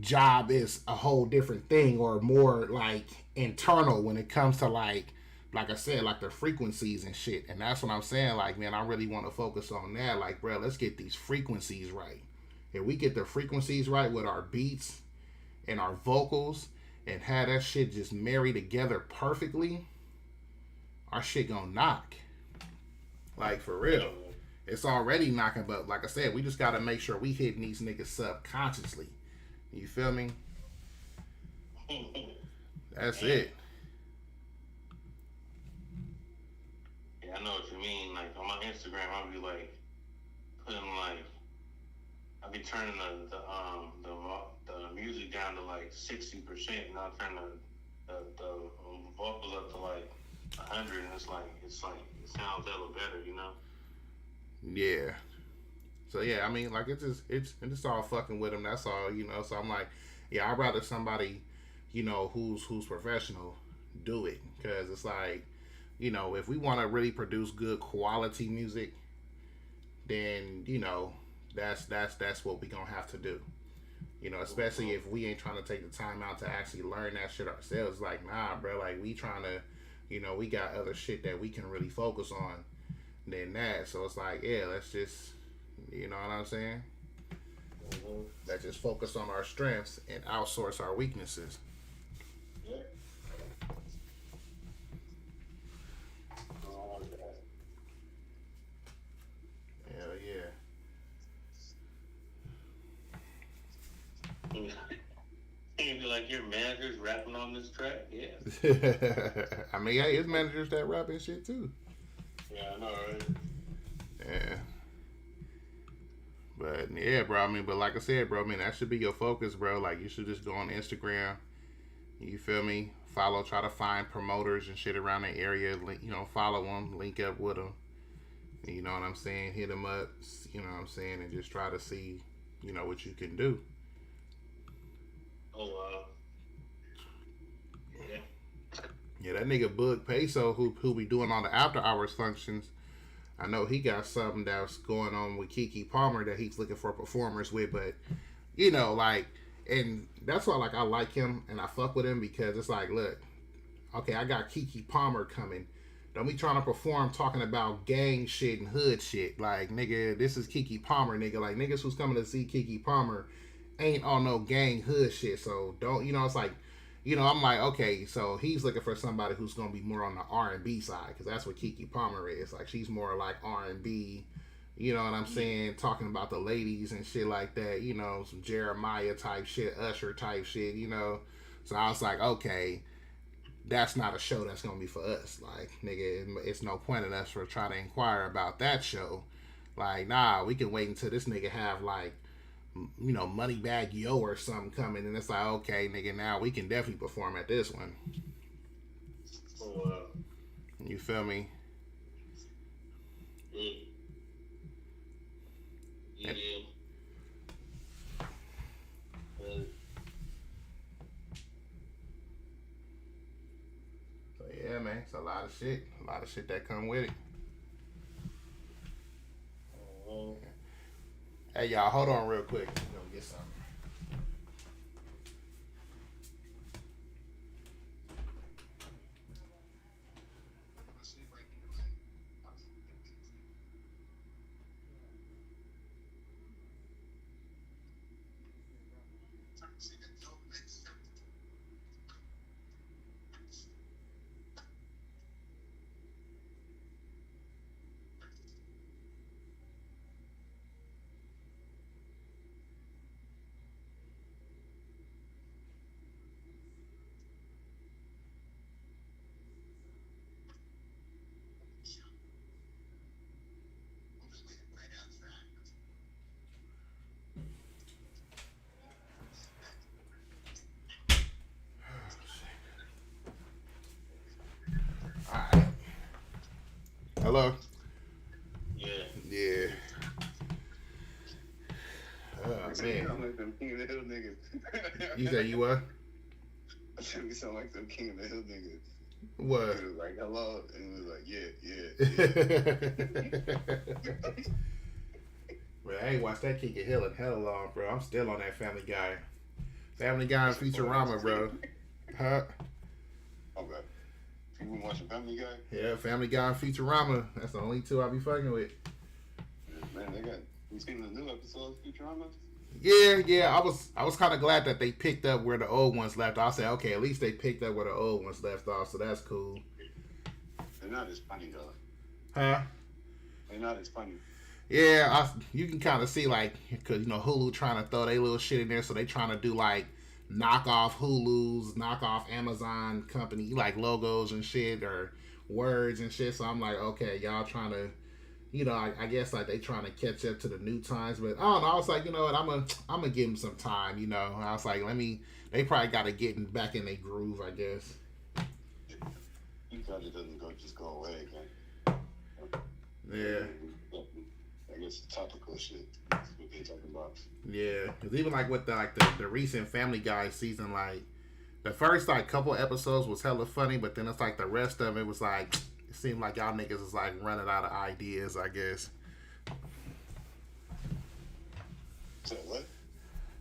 job is a whole different thing, or more like internal when it comes to like I said, like the frequencies and shit. And that's what I'm saying. Like, man, I really want to focus on that. Like, bro, let's get these frequencies right. If we get the frequencies right with our beats and our vocals and have that shit just marry together perfectly, our shit gonna knock. Like, for real. It's already knocking, but like I said, we just gotta make sure we hitting these niggas subconsciously. You feel me? That's it. Yeah, I know what you mean. Like on my Instagram, I'll be like putting like I'll be turning the music down to like 60%, and I'll turn the vocals up to like 100, and it's like it sounds hella better, Yeah. So yeah, I mean, like it's just all fucking with them. That's all, So I'm like, yeah, I'd rather somebody, who's professional do it, because it's like, you know, if we want to really produce good quality music, then you know that's what we gonna have to do. You know, especially if we ain't trying to take the time out to actually learn that shit ourselves. Like, nah, bro, like we trying to, you know, we got other shit that we can really focus on than that. So it's like, yeah, let's just, you know what I'm saying? Let's just focus on our strengths and outsource our weaknesses. Yeah. Hell yeah. You be like, your manager's rapping on this track? Yeah. I mean, hey, his managers that rapping shit too. Yeah, I know, right? Yeah. But yeah, bro. I mean, but like I said, bro. I mean, that should be your focus, bro. Like, you should just go on Instagram. You feel me? Follow, try to find promoters and shit around the area. You know, follow them, link up with them. You know what I'm saying? Hit them up. You know what I'm saying? And just try to see, you know, what you can do. Oh, wow. Yeah. Yeah, that nigga Bug Peso, who be doing all the after hours functions. I know he got something that's going on with Kiki Palmer that he's looking for performers with, but you know, like, and that's why, like, I like him and I fuck with him, because it's like, look, okay, I got Kiki Palmer coming. Don't be trying to perform talking about gang shit and hood shit. Like, nigga, this is Kiki Palmer, nigga. Like, niggas who's coming to see Kiki Palmer ain't on no gang hood shit. So don't, you know, it's like, you know, I'm like, okay, so he's looking for somebody who's gonna be more on the R&B side, because that's what Kiki Palmer is. Like, she's more like R&B, you know what I'm saying, talking about the ladies and shit like that, you know, some Jeremiah type shit, Usher type shit, you know. So I was like, okay, that's not a show that's gonna be for us. Like, nigga, it's no point in us for trying to inquire about that show. Like, nah, we can wait until this nigga have, like, you know, Moneybag Yo or something coming, and it's like, okay, nigga, now we can definitely perform at this one. Oh, You feel me? yeah. So yeah, man, it's a lot of shit that come with it. Hey, y'all, hold on real quick. We're gonna get something. All right. Hello. Yeah. Yeah. Oh You man. sound like them King of the Hill niggas. You say you what? I said we sound like them King of the Hill niggas. What? It was like, hello, and it was like, yeah. Well, I ain't watched that King of Hill in hella long, bro. I'm still on that Family Guy. Family Guy and Futurama, bro. Huh? Okay. You been watching Family Guy? Yeah, Family Guy and Futurama. That's the only two I be fucking with. Man, you seen the new episode of Futurama? Yeah. I was kind of glad that they picked up where the old ones left off. I said, okay, at least they picked up where the old ones left off, so that's cool. They're not as funny, though. Huh? They're not as funny. Yeah, you can kind of see, like, because, you know, Hulu trying to throw their little shit in there, so they trying to do, like, knockoff Hulu's, knockoff Amazon company, like, logos and shit, or words and shit. So I'm like, okay, y'all trying to, you know, I guess, like, they trying to catch up to the new times. But I don't know. I was like, you know what, I'm gonna give them some time, you know. I was like, they probably got to get back in their groove, I guess. He probably doesn't just go away again. Yeah. I guess topical shit. That's what they talking about. Yeah, because even like with the recent Family Guy season, like The first like couple episodes was hella funny, but then it's like the rest of it was like it seemed like y'all niggas is like running out of ideas, I guess. So what?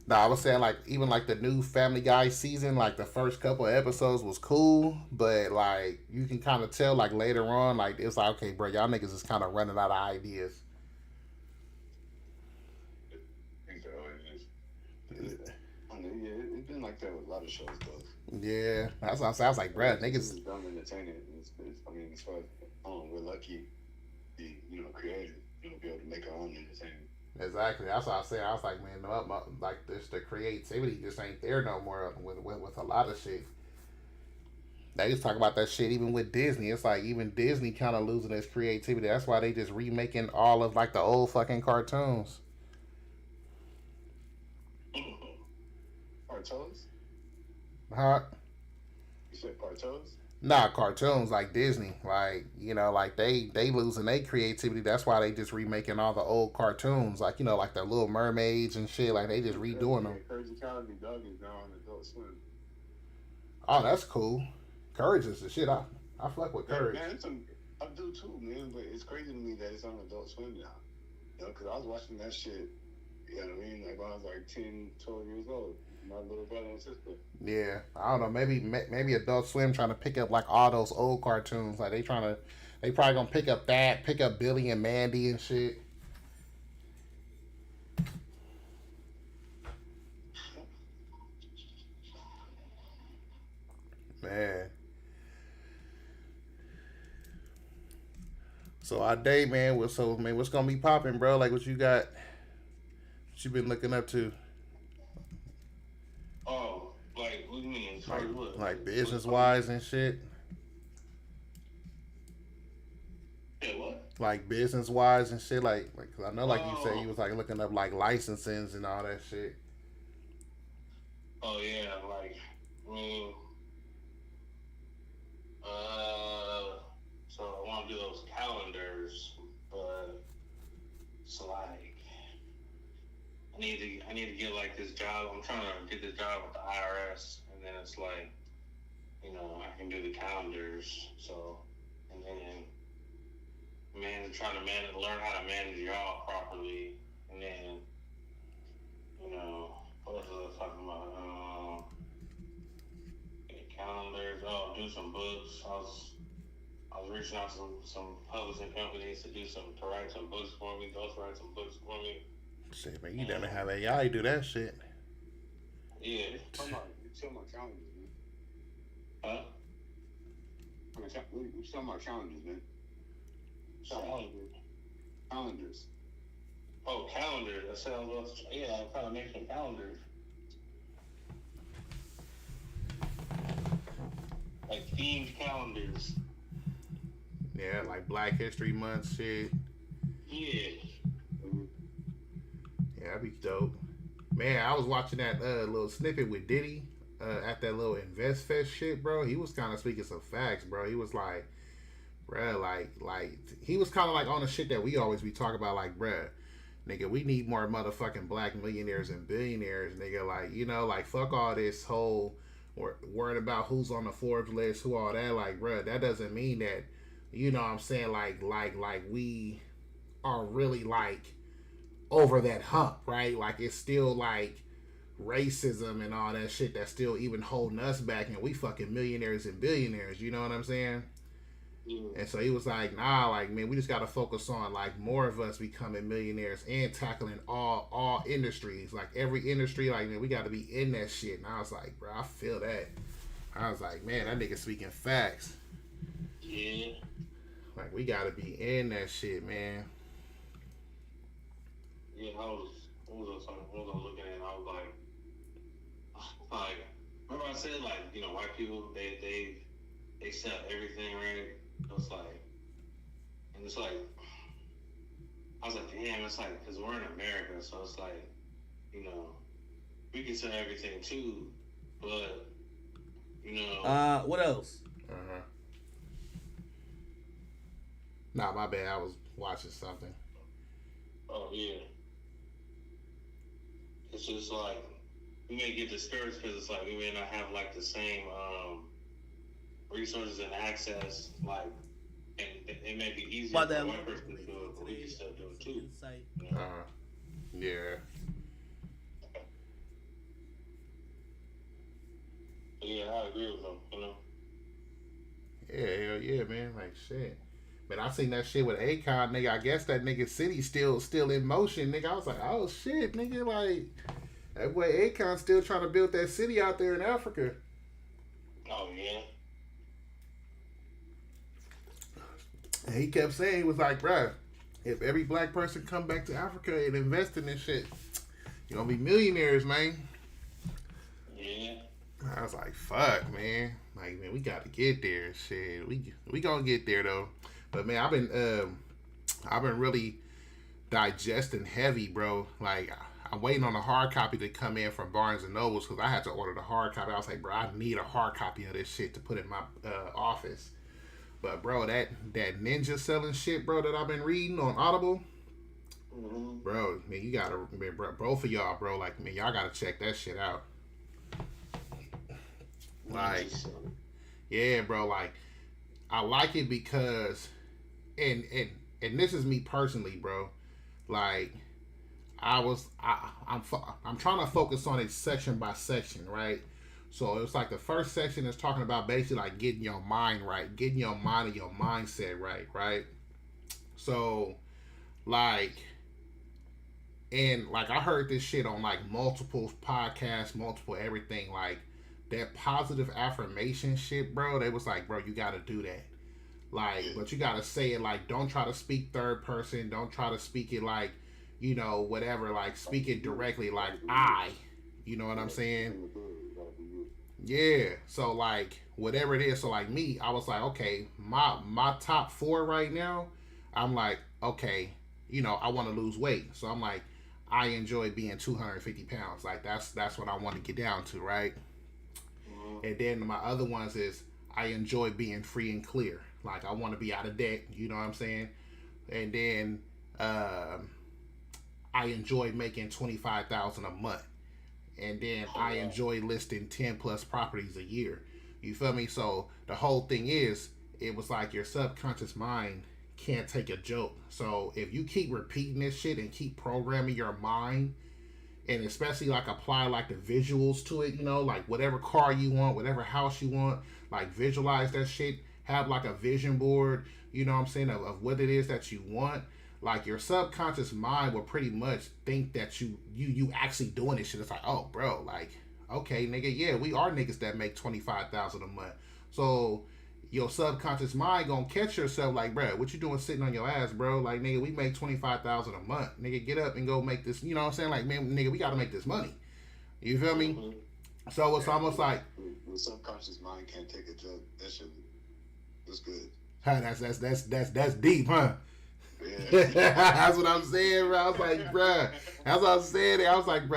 No, I was saying like even like the new Family Guy season, like the first couple episodes was cool, but like you can kind of tell like later on, like it's like okay, bro, y'all niggas is kind of running out of ideas. I think so. I mean, yeah, it's been like that with a lot of shows, though. Yeah, that's what I was like, bro, niggas. It's dumb entertaining. I mean, as far as we're lucky, creative, be able to make our own entertainment. Exactly. That's what I said. I was like, man, no, like this, the creativity just ain't there no more with a lot of shit. They just talk about that shit even with Disney. It's like even Disney kind of losing its creativity. That's why they just remaking all of like the old fucking cartoons. Partos? Huh? You said Partos? Nah, cartoons like Disney, like like they losing their creativity. That's why they just remaking all the old cartoons, like like the Little Mermaids and shit. Like they just redoing them. Courage the Cowardly Dog is now on Adult Swim. Oh, that's cool. Courage is the shit. I fuck with Courage. Man, I do too, man. But it's crazy to me that it's on Adult Swim now. Because I was watching that shit. You know what I mean? Like when I was like 10, 12 years old. My little brother and sister. Yeah, I don't know. Maybe Adult Swim trying to pick up like all those old cartoons. Like they probably gonna pick up Billy and Mandy and shit. Man. So our day, man. What's gonna be popping, bro? Like what you got? What you been looking up to? Oh, like what do you mean? Like business wise and shit. Yeah, what? Like business wise and shit. Like, cause I know, like you said, you was like looking up like licensings and all that shit. Oh yeah, like so I want to do those calendars, but it's like I need to get like this job. I'm trying to get this job with the IRS, and then it's like, I can do the calendars. So, and then trying to learn how to manage y'all properly, and then what was I talking about? Calendars. Oh, do some books. I was reaching out to some publishing companies to write some books for me. Ghostwrite some books for me. Shit, man, you never have AI do that shit. Yeah. Talking about challenges, man. Huh? We're talking about challenges, man. Calendars. Oh, calendars. That sounds yeah, I'm trying to make some calendars. Like themed calendars. Yeah, like Black History Month shit. Yeah. Yeah, that'd be dope. Man, I was watching that little snippet with Diddy at that little Invest Fest shit, bro. He was kind of speaking some facts, bro. He was like, bruh, like he was kind of like on the shit that we always be talking about, like, bruh, nigga, we need more motherfucking black millionaires and billionaires, nigga. Like, like fuck all this whole worrying about who's on the Forbes list, who all that. Like, bruh, that doesn't mean that, you know what I'm saying, like we are really like over that hump, right? Like it's still like racism and all that shit that's still even holding us back, and we fucking millionaires and billionaires, you know what I'm saying? Yeah. And so he was like, nah, like, man, we just gotta focus on like more of us becoming millionaires and tackling all industries, like every industry. Like, man, we gotta be in that shit. And I was like, bro, I feel that. I was like, man, that nigga speaking facts. Yeah. Like, we gotta be in that shit, man. Yeah, I was looking at, and I was like, remember I said, like, white people, they sell everything, right? It's like, and it's like, I was like, damn, it's like, because we're in America, so it's like, we can sell everything too, but, What else? Uh-huh. Nah, my bad, I was watching something. Oh, yeah. It's just like, we may get discouraged because it's like we may not have like the same resources and access, like, and it may be easier Why for that one person to do it, but we can still do it too. You know? Yeah. Yeah, I agree with them. You know. Yeah, hell yeah, man. Like shit. But I seen that shit with Akon, nigga. I guess that nigga city still in motion, nigga. I was like, oh shit, nigga. Like that boy Akon still trying to build that city out there in Africa. Oh yeah. And he kept saying, he was like, bruh, if every black person come back to Africa and invest in this shit, you're gonna be millionaires, man. Yeah. I was like, fuck, man. Like, man, we gotta get there. Shit, we gonna get there though. But man, I've been really digesting heavy, bro. Like, I'm waiting on a hard copy to come in from Barnes and Nobles because I had to order the hard copy. I was like, bro, I need a hard copy of this shit to put in my office. But bro, that ninja selling shit, bro, that I've been reading on Audible, bro, man, you gotta, man, bro, both of y'all, bro, like, man, y'all gotta check that shit out. Like, yeah, bro, like, I like it because, and this is me personally, bro, like, I'm trying to focus on it section by section, right? So it's like the first section is talking about basically like getting your mind right, getting your mind and your mindset right? So, like, and like I heard this shit on like multiple podcasts, multiple everything, like that positive affirmation shit, bro. They was like, bro, you gotta do that. Like, but you gotta say it like, don't try to speak third person, don't try to speak it like, you know, whatever, like speak it directly like I, you know what I'm saying? Yeah, so like whatever it is, so like me, I was like, okay, my top 4 right now, I'm like, okay, you know, I want to lose weight, so I'm like, I enjoy being 250 pounds, like that's what I want to get down to, right? And then my other ones is I enjoy being free and clear, like I want to be out of debt, you know what I'm saying? And then I enjoy making $25,000 a month. And then I enjoy listing 10 plus properties a year. You feel me? So the whole thing is, it was like your subconscious mind can't take a joke. So if you keep repeating this shit and keep programming your mind, and especially like apply like the visuals to it, you know, like whatever car you want, whatever house you want, like visualize that shit, have like a vision board, you know what I'm saying, of what it is that you want. Like your subconscious mind will pretty much think that you actually doing this shit. It's like, oh, bro, like, okay, nigga, yeah, we are niggas that make $25,000 a month. So your subconscious mind gonna catch yourself like, bro, what you doing sitting on your ass, bro? Like, nigga, we make $25,000 a month. Nigga, get up and go make this. You know what I'm saying? Like, man, nigga, we gotta make this money. You feel me? So it's almost like the subconscious mind can't take a joke. That shit was good. That's deep, huh? Yeah. That's what I'm saying, bro. I was like, bro. That's what I'm saying. I was like,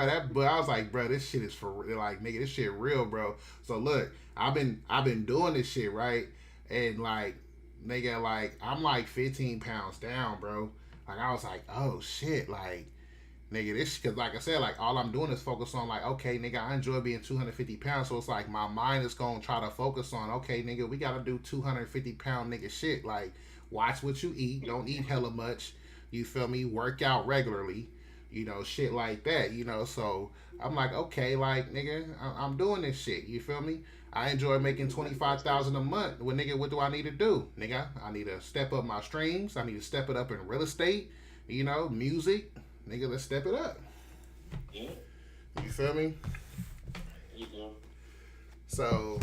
bro, this shit is for real. Like, nigga, this shit real, bro. So look, I've been doing this shit, right? And like, nigga, like, I'm like 15 pounds down, bro. Like, I was like, oh shit, like, nigga, this, cause like I said, like, all I'm doing is focus on like, okay, nigga, I enjoy being 250 pounds. So it's like my mind is gonna try to focus on, okay, nigga, we gotta do 250 pound nigga shit, like. Watch what you eat. Don't eat hella much. You feel me? Work out regularly. You know, shit like that. You know, so I'm like, okay, like, nigga, I'm doing this shit. You feel me? I enjoy making $25,000 a month. Well, nigga, what do I need to do? Nigga, I need to step up my streams. I need to step it up in real estate. You know, music. Nigga, let's step it up. Yeah. You feel me? You know. So,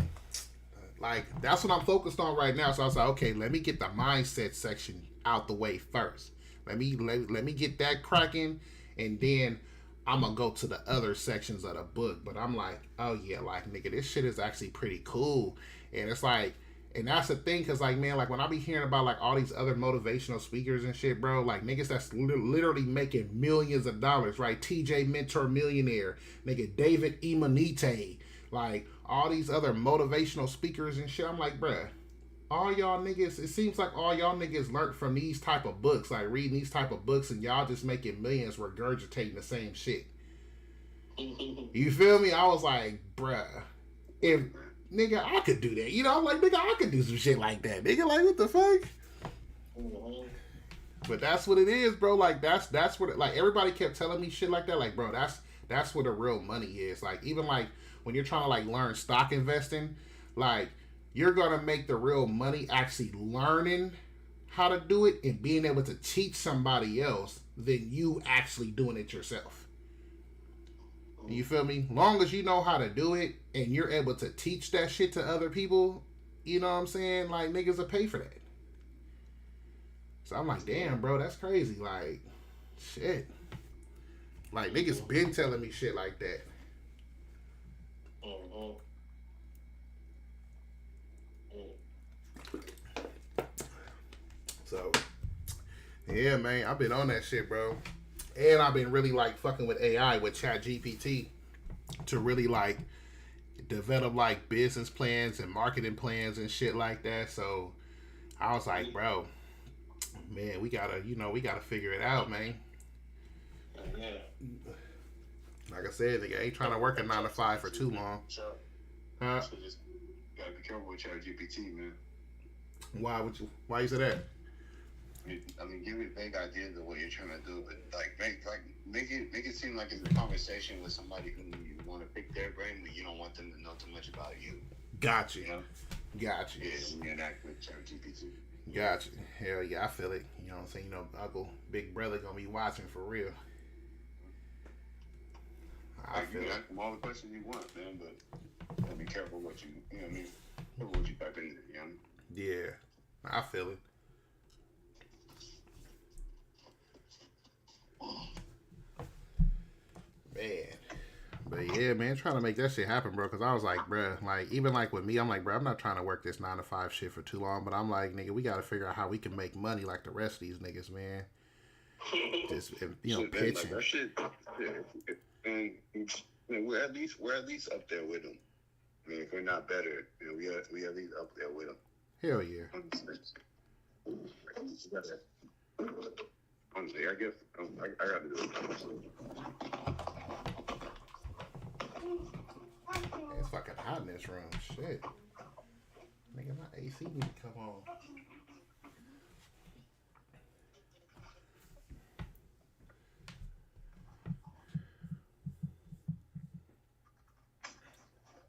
like, that's what I'm focused on right now. So I was like, okay, let me get the mindset section out the way first. Let me get that cracking, and then I'm gonna go to the other sections of the book. But I'm like, oh yeah, like, nigga, this shit is actually pretty cool. And it's like, and that's the thing, cause like, man, like when I be hearing about like all these other motivational speakers and shit, bro, like niggas that's literally making millions of dollars, right? TJ Mentor Millionaire, nigga, David Emanite, like all these other motivational speakers and shit. I'm like, bruh, all y'all niggas, it seems like all y'all niggas learned from these type of books, like reading these type of books, and y'all just making millions regurgitating the same shit. You feel me? I was like, bruh, if nigga I could do that, you know, I'm like, nigga I could do some shit like that, nigga. Like, what the fuck? But that's what it is, bro. Like that's what it, like everybody kept telling me shit like that. Like, bro, that's where the real money is. Like, even like when you're trying to like learn stock investing, like you're gonna make the real money actually learning how to do it and being able to teach somebody else than you actually doing it yourself. You feel me? Long as you know how to do it and you're able to teach that shit to other people, you know what I'm saying? Like, niggas will pay for that. So I'm like, damn, bro, that's crazy. Like, shit. Like, niggas been telling me shit like that. So, yeah, man, I've been on that shit, bro. And I've been really, like, fucking with AI, with ChatGPT, to really, like, develop, like, business plans and marketing plans and shit like that. So, I was like, bro, man, we gotta figure it out, man. Yeah. Like I said, nigga, I ain't trying to work a 9 to 5 for too long. Huh? So just gotta be careful with ChatGPT, man. Why you say that? I mean, give it vague ideas of what you're trying to do, but make it seem like it's a conversation with somebody who you want to pick their brain, but you don't want them to know too much about you. Gotcha. You know? Gotcha. Yeah, when you interact with ChatGPT. Gotcha. Hell yeah, I feel it. You know what I'm saying? You know, Uncle Big Brother gonna be watching for real. I Like, you feel can it. ask them all the questions you want, man, but gotta be careful what you know what I mean? Careful what you type into, you know what I mean? Yeah, I feel it. Man. But yeah, man, trying to make that shit happen, bro. Because I was like, bruh, like, even like with me, I'm like, bro, I'm not trying to work this 9 to 5 shit for too long. But I'm like, nigga, we got to figure out how we can make money like the rest of these niggas, man. Just, you know, Shit, man, pitching. like that shit, yeah. And we're at least up there with them. I mean, if we're not better, you know, we at least up there with them. Hell yeah. Honestly, I guess I got to do it. Man, it's fucking hot in this room. Shit. Nigga, my AC need to come on.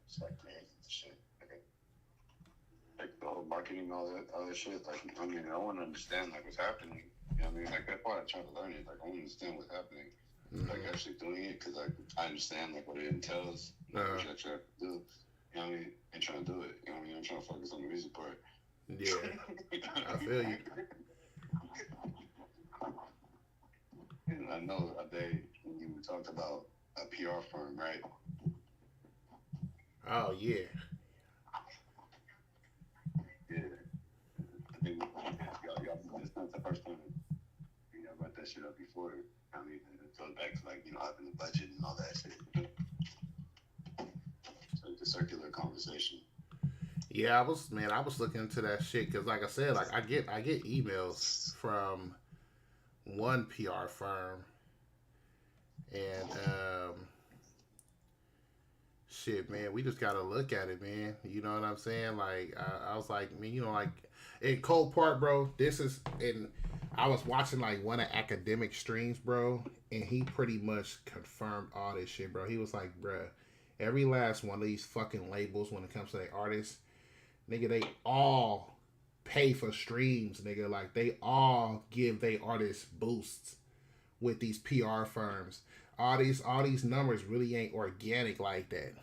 It's like, man, shit. Like the whole marketing and all that shit. Like, I mean, I want to understand like what's happening. You know what I mean? Like that part I'm trying to learn it. Like, I want to understand what's happening. Like actually doing it because like I understand like what it entails, like, what you're trying to do. You know what I mean? And trying to do it. You know what I mean? I'm trying to focus on the music part. Yeah, I feel you. And I know a day when you talked about a PR firm, right? Oh yeah. Yeah. I think y'all it's not the first time you know brought that shit up before. I mean, it goes back to like, you know, having the budget and all that shit. So it's a circular conversation. Yeah, I was looking into that shit because, like I said, like I get emails from one PR firm, and shit, man, we just gotta look at it, man. You know what I'm saying? Like I was like, man, you know, like in Cold Park, bro. This is in. I was watching like one of Academic streams, bro, and he pretty much confirmed all this shit, bro. He was like, bro, every last one of these fucking labels when it comes to their artists, nigga, they all pay for streams, nigga. Like they all give their artists boosts with these PR firms. All these numbers really ain't organic like that.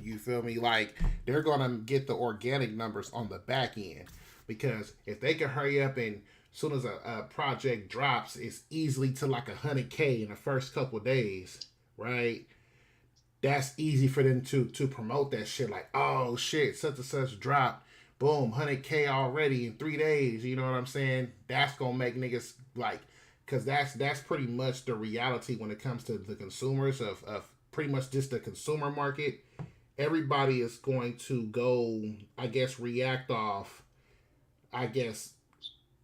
You feel me? Like they're gonna get the organic numbers on the back end because if they can hurry up and soon as a project drops, it's easily to like 100K in the first couple of days, right? That's easy for them to promote that shit. Like, oh shit, such and such dropped, boom, 100K already in 3 days. You know what I'm saying? That's gonna make niggas like, cause that's pretty much the reality when it comes to the consumers of pretty much just the consumer market. Everybody is going to go, I guess, react off, I guess,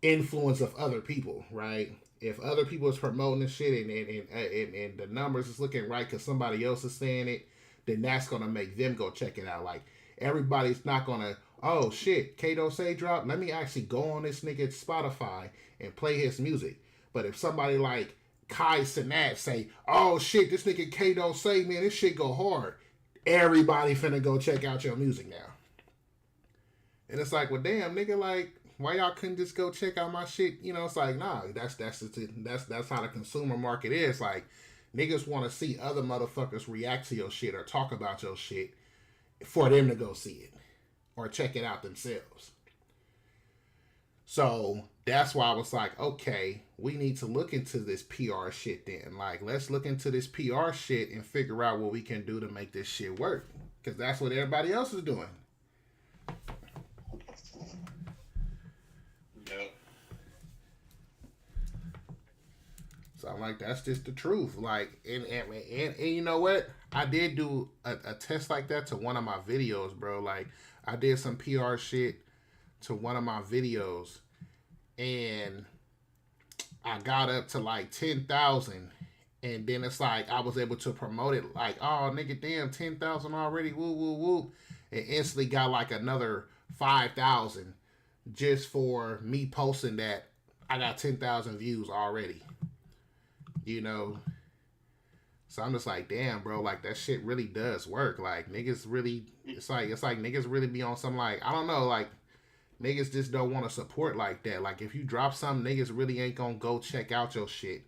influence of other people, right? If other people is promoting the shit and the numbers is looking right because somebody else is saying it, then that's gonna make them go check it out. Like everybody's not gonna, oh shit, Kato say drop. Let me actually go on this nigga Spotify and play his music. But if somebody like Kai Cenat say, oh shit, this nigga Kato say, man, this shit go hard. Everybody finna go check out your music now. And it's like, well, damn, nigga, like, why y'all couldn't just go check out my shit? You know, it's like, nah, that's how the consumer market is. Like, niggas want to see other motherfuckers react to your shit or talk about your shit for them to go see it or check it out themselves. So that's why I was like, okay, we need to look into this PR shit then. Like, let's look into this PR shit and figure out what we can do to make this shit work. Because that's what everybody else is doing. So I'm like, that's just the truth. Like, and you know what? I did do a test like that to one of my videos, bro. Like, I did some PR shit to one of my videos, and I got up to like 10,000, and then it's like I was able to promote it. Like, oh nigga, damn, 10,000 already, woo woo woo, and instantly got like another 5,000 just for me posting that I got 10,000 views already. You know, so I'm just like, damn, bro, like that shit really does work. Like niggas really, it's like niggas really be on some, like, I don't know, like niggas just don't want to support like that. Like if you drop something, niggas really ain't gonna go check out your shit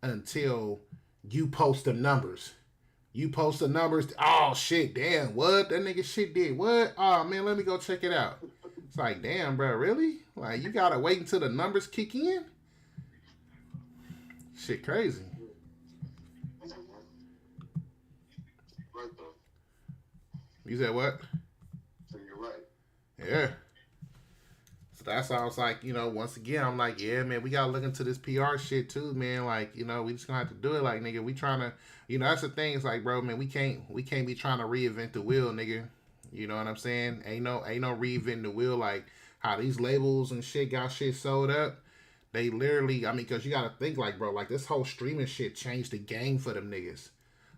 until you post the numbers. You post the numbers. Oh shit, damn, what that nigga shit did? What? Oh man, let me go check it out. It's like, damn, bro, really? Like you gotta wait until the numbers kick in? Shit crazy. You said what? So you're right. Yeah. So that's why I was like, you know, once again, I'm like, yeah, man, we gotta look into this PR shit too, man. Like, you know, we just gonna have to do it. Like, nigga, we trying to, you know, that's the thing. It's like, bro, man, we can't be trying to reinvent the wheel, nigga. You know what I'm saying? Ain't no reinventing the wheel. Like how these labels and shit got shit sold up. They literally, I mean, because you got to think, like, bro, like, this whole streaming shit changed the game for them niggas.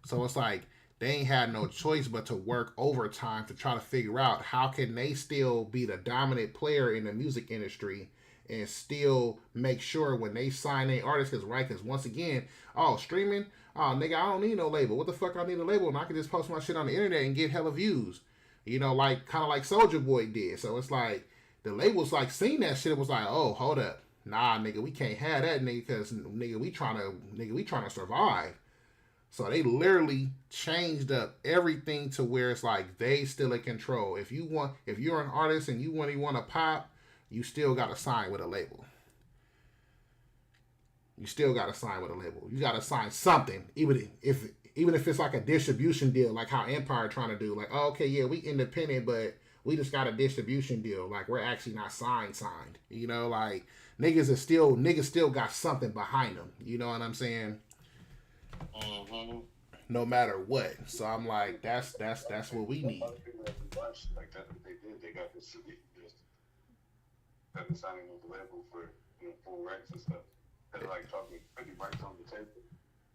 So it's like, they ain't had no choice but to work overtime to try to figure out how can they still be the dominant player in the music industry and still make sure when they sign a artist, because once again, oh, streaming, oh, nigga, I don't need no label. What the fuck I need a label? And I can just post my shit on the internet and get hella views. You know, like, kind of like Soulja Boy did. So it's like, the labels, like, seen that shit, it was like, oh, hold up. Nah, nigga, we can't have that, nigga, because nigga, we trying to survive. So they literally changed up everything to where it's like they still in control. If you're an artist and you want to pop, you still got to sign with a label. You still got to sign with a label. You got to sign something, even if it's like a distribution deal, like how Empire trying to do. Like, oh, okay, yeah, we independent, but we just got a distribution deal. Like, we're actually not signed. You know, like, niggas still got something behind them. You know what I'm saying? Mm-hmm. No matter what. So I'm like, that's what we need. Like that's what they did. They got this got the signing with the label for, you know, full rights and stuff. They're like talking pretty rights on the table.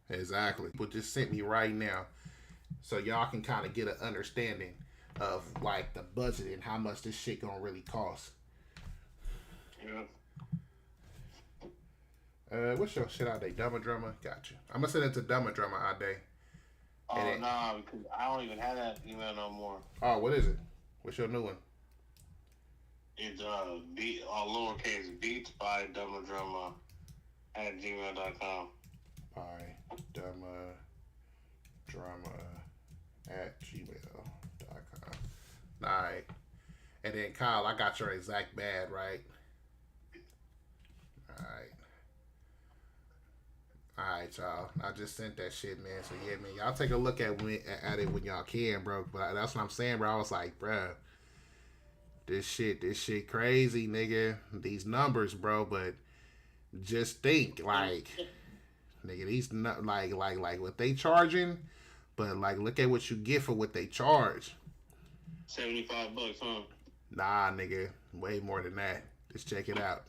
Exactly. But just sent me right now, so y'all can kind of get an understanding of like the budget and how much this shit gonna really cost. Yeah. What's your shit out there? Dumber Drummer? Gotcha. I'm gonna send it to Dumber Drummer out there. Oh, nah, because I don't even have that email no more. Oh, what is it? What's your new one? It's all lowercase beats by Dumber Drummer at gmail.com. By Dumber Drummer at gmail.com. Alright. And then Kyle, I got your exact bad, right? Alright, y'all. I just sent that shit, man. So yeah, man, y'all take a look at it when y'all can, bro. But that's what I'm saying, bro. I was like, bro, this shit crazy, nigga. These numbers, bro. But just think, like, nigga, these like what they charging, but like look at what you get for what they charge. $75, huh? Nah, nigga, way more than that. Just check it out.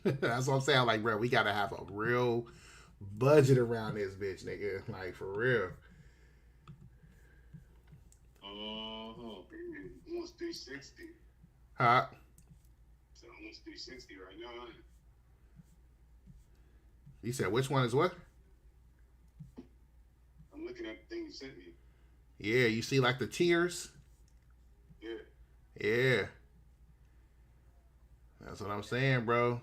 That's what I'm saying. Like, bro, we gotta have a real budget around this bitch, nigga. Like, for real. Almost 360. Huh? So almost 360 right now. You said which one is what? I'm looking at the thing you sent me. Yeah, you see like the tiers? Yeah. Yeah. That's what I'm saying, bro.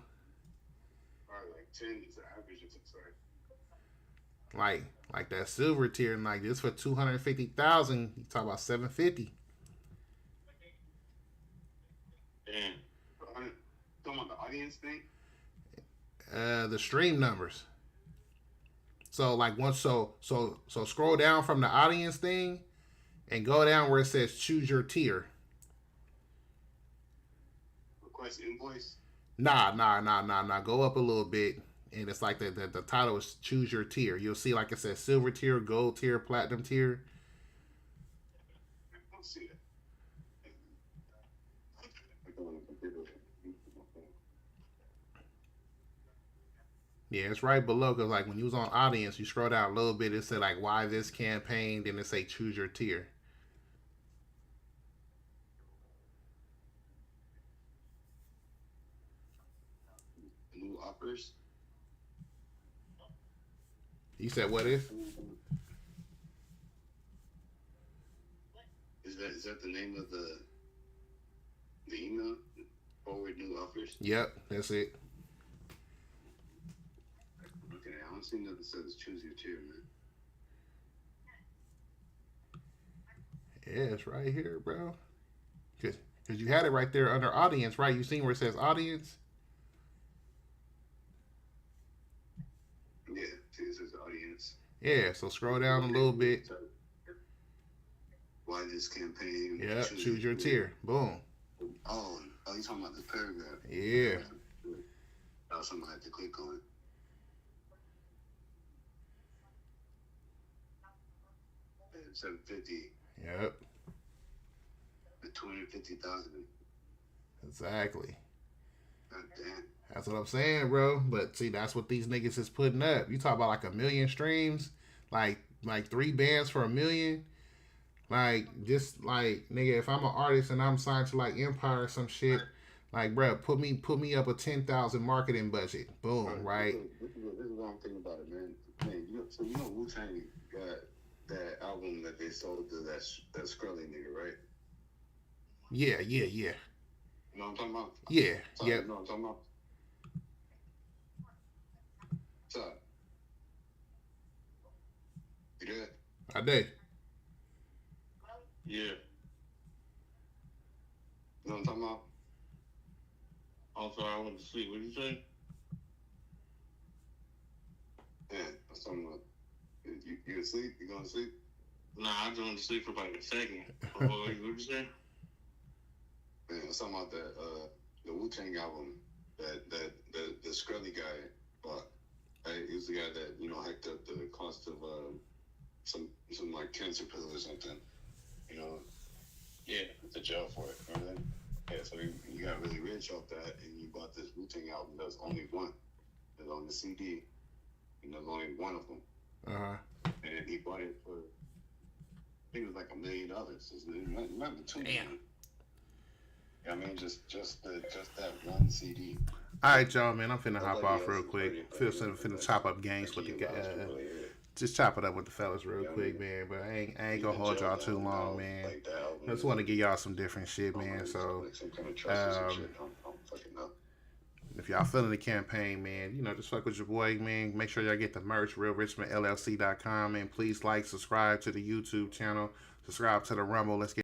Probably like 10 is the average, it looks like. Like that silver tier, and like this for 250,000. You talk about 750. Damn. Talking about the audience thing? The stream numbers. So like once so scroll down from the audience thing and go down where it says choose your tier. Request invoice? Nah. Go up a little bit. And it's like the title is choose your tier. You'll see like it says silver tier, gold tier, platinum tier. I don't see that. Yeah, it's right below because like when you was on audience, you scroll down a little bit, it said like why this campaign, then it say choose your tier. New offers? You said what if? Is that the name of the email? Forward new offers? Yep, that's it. Okay, I don't see nothing that says choose your tier, man. Yeah, it's right here, bro. Cause you had it right there under audience, right? You seen where it says audience? Yeah, see, it says audience. Yeah, so scroll down a little bit. Why this campaign? Yeah, choose your tier. Boom. Oh, you talking about this paragraph? Yeah. Oh, somebody had to click on it. And 750 Yep. to 250,000. Exactly. God damn. That's what I'm saying, bro. But see, that's what these niggas is putting up. You talk about like 1 million streams, like 3 bands for 1 million. Like just like nigga, if I'm an artist and I'm signed to like Empire or some shit, like bro, put me up a 10,000 marketing budget. Boom, right? This is what I'm thinking about it, man. So you know Wu-Tang got that album that they sold to that Skrully nigga, right? Yeah. You know what I'm talking about? Yeah, Sorry, yeah. You know what I'm talking about? Sorry. You there? I did. Yeah. You know what I'm talking about? I'm sorry, I went to sleep. What did you say? Yeah, that's talking about. You asleep? You going to sleep? Nah, I just went to sleep for like a second. What did you say? Man, I was talking about that the Wu-Tang album that the Skrully guy bought. He was the guy that, you know, hacked up the cost of some like cancer pill or something. You know, Yeah. went to jail for it. Remember that? Yeah, so he got really rich off that, and he bought this Wu-Tang album. That's only one. That's on the CD. And there's only one of them. And he bought it for, I think it was like $1 million. It's not $2 million. I mean, just that one CD. All right, y'all, man. I'm finna hop off real quick. Finna chop up games with the guys. Just chop it up with the fellas real quick, man. But I ain't gonna hold y'all too long, man. I just want to give y'all some different shit, man. So, if y'all feeling the campaign, man, you know, just fuck with your boy, man. Make sure y'all get the merch, realrichmondllc.com, and please like, subscribe to the YouTube channel, subscribe to the Rumble. Let's get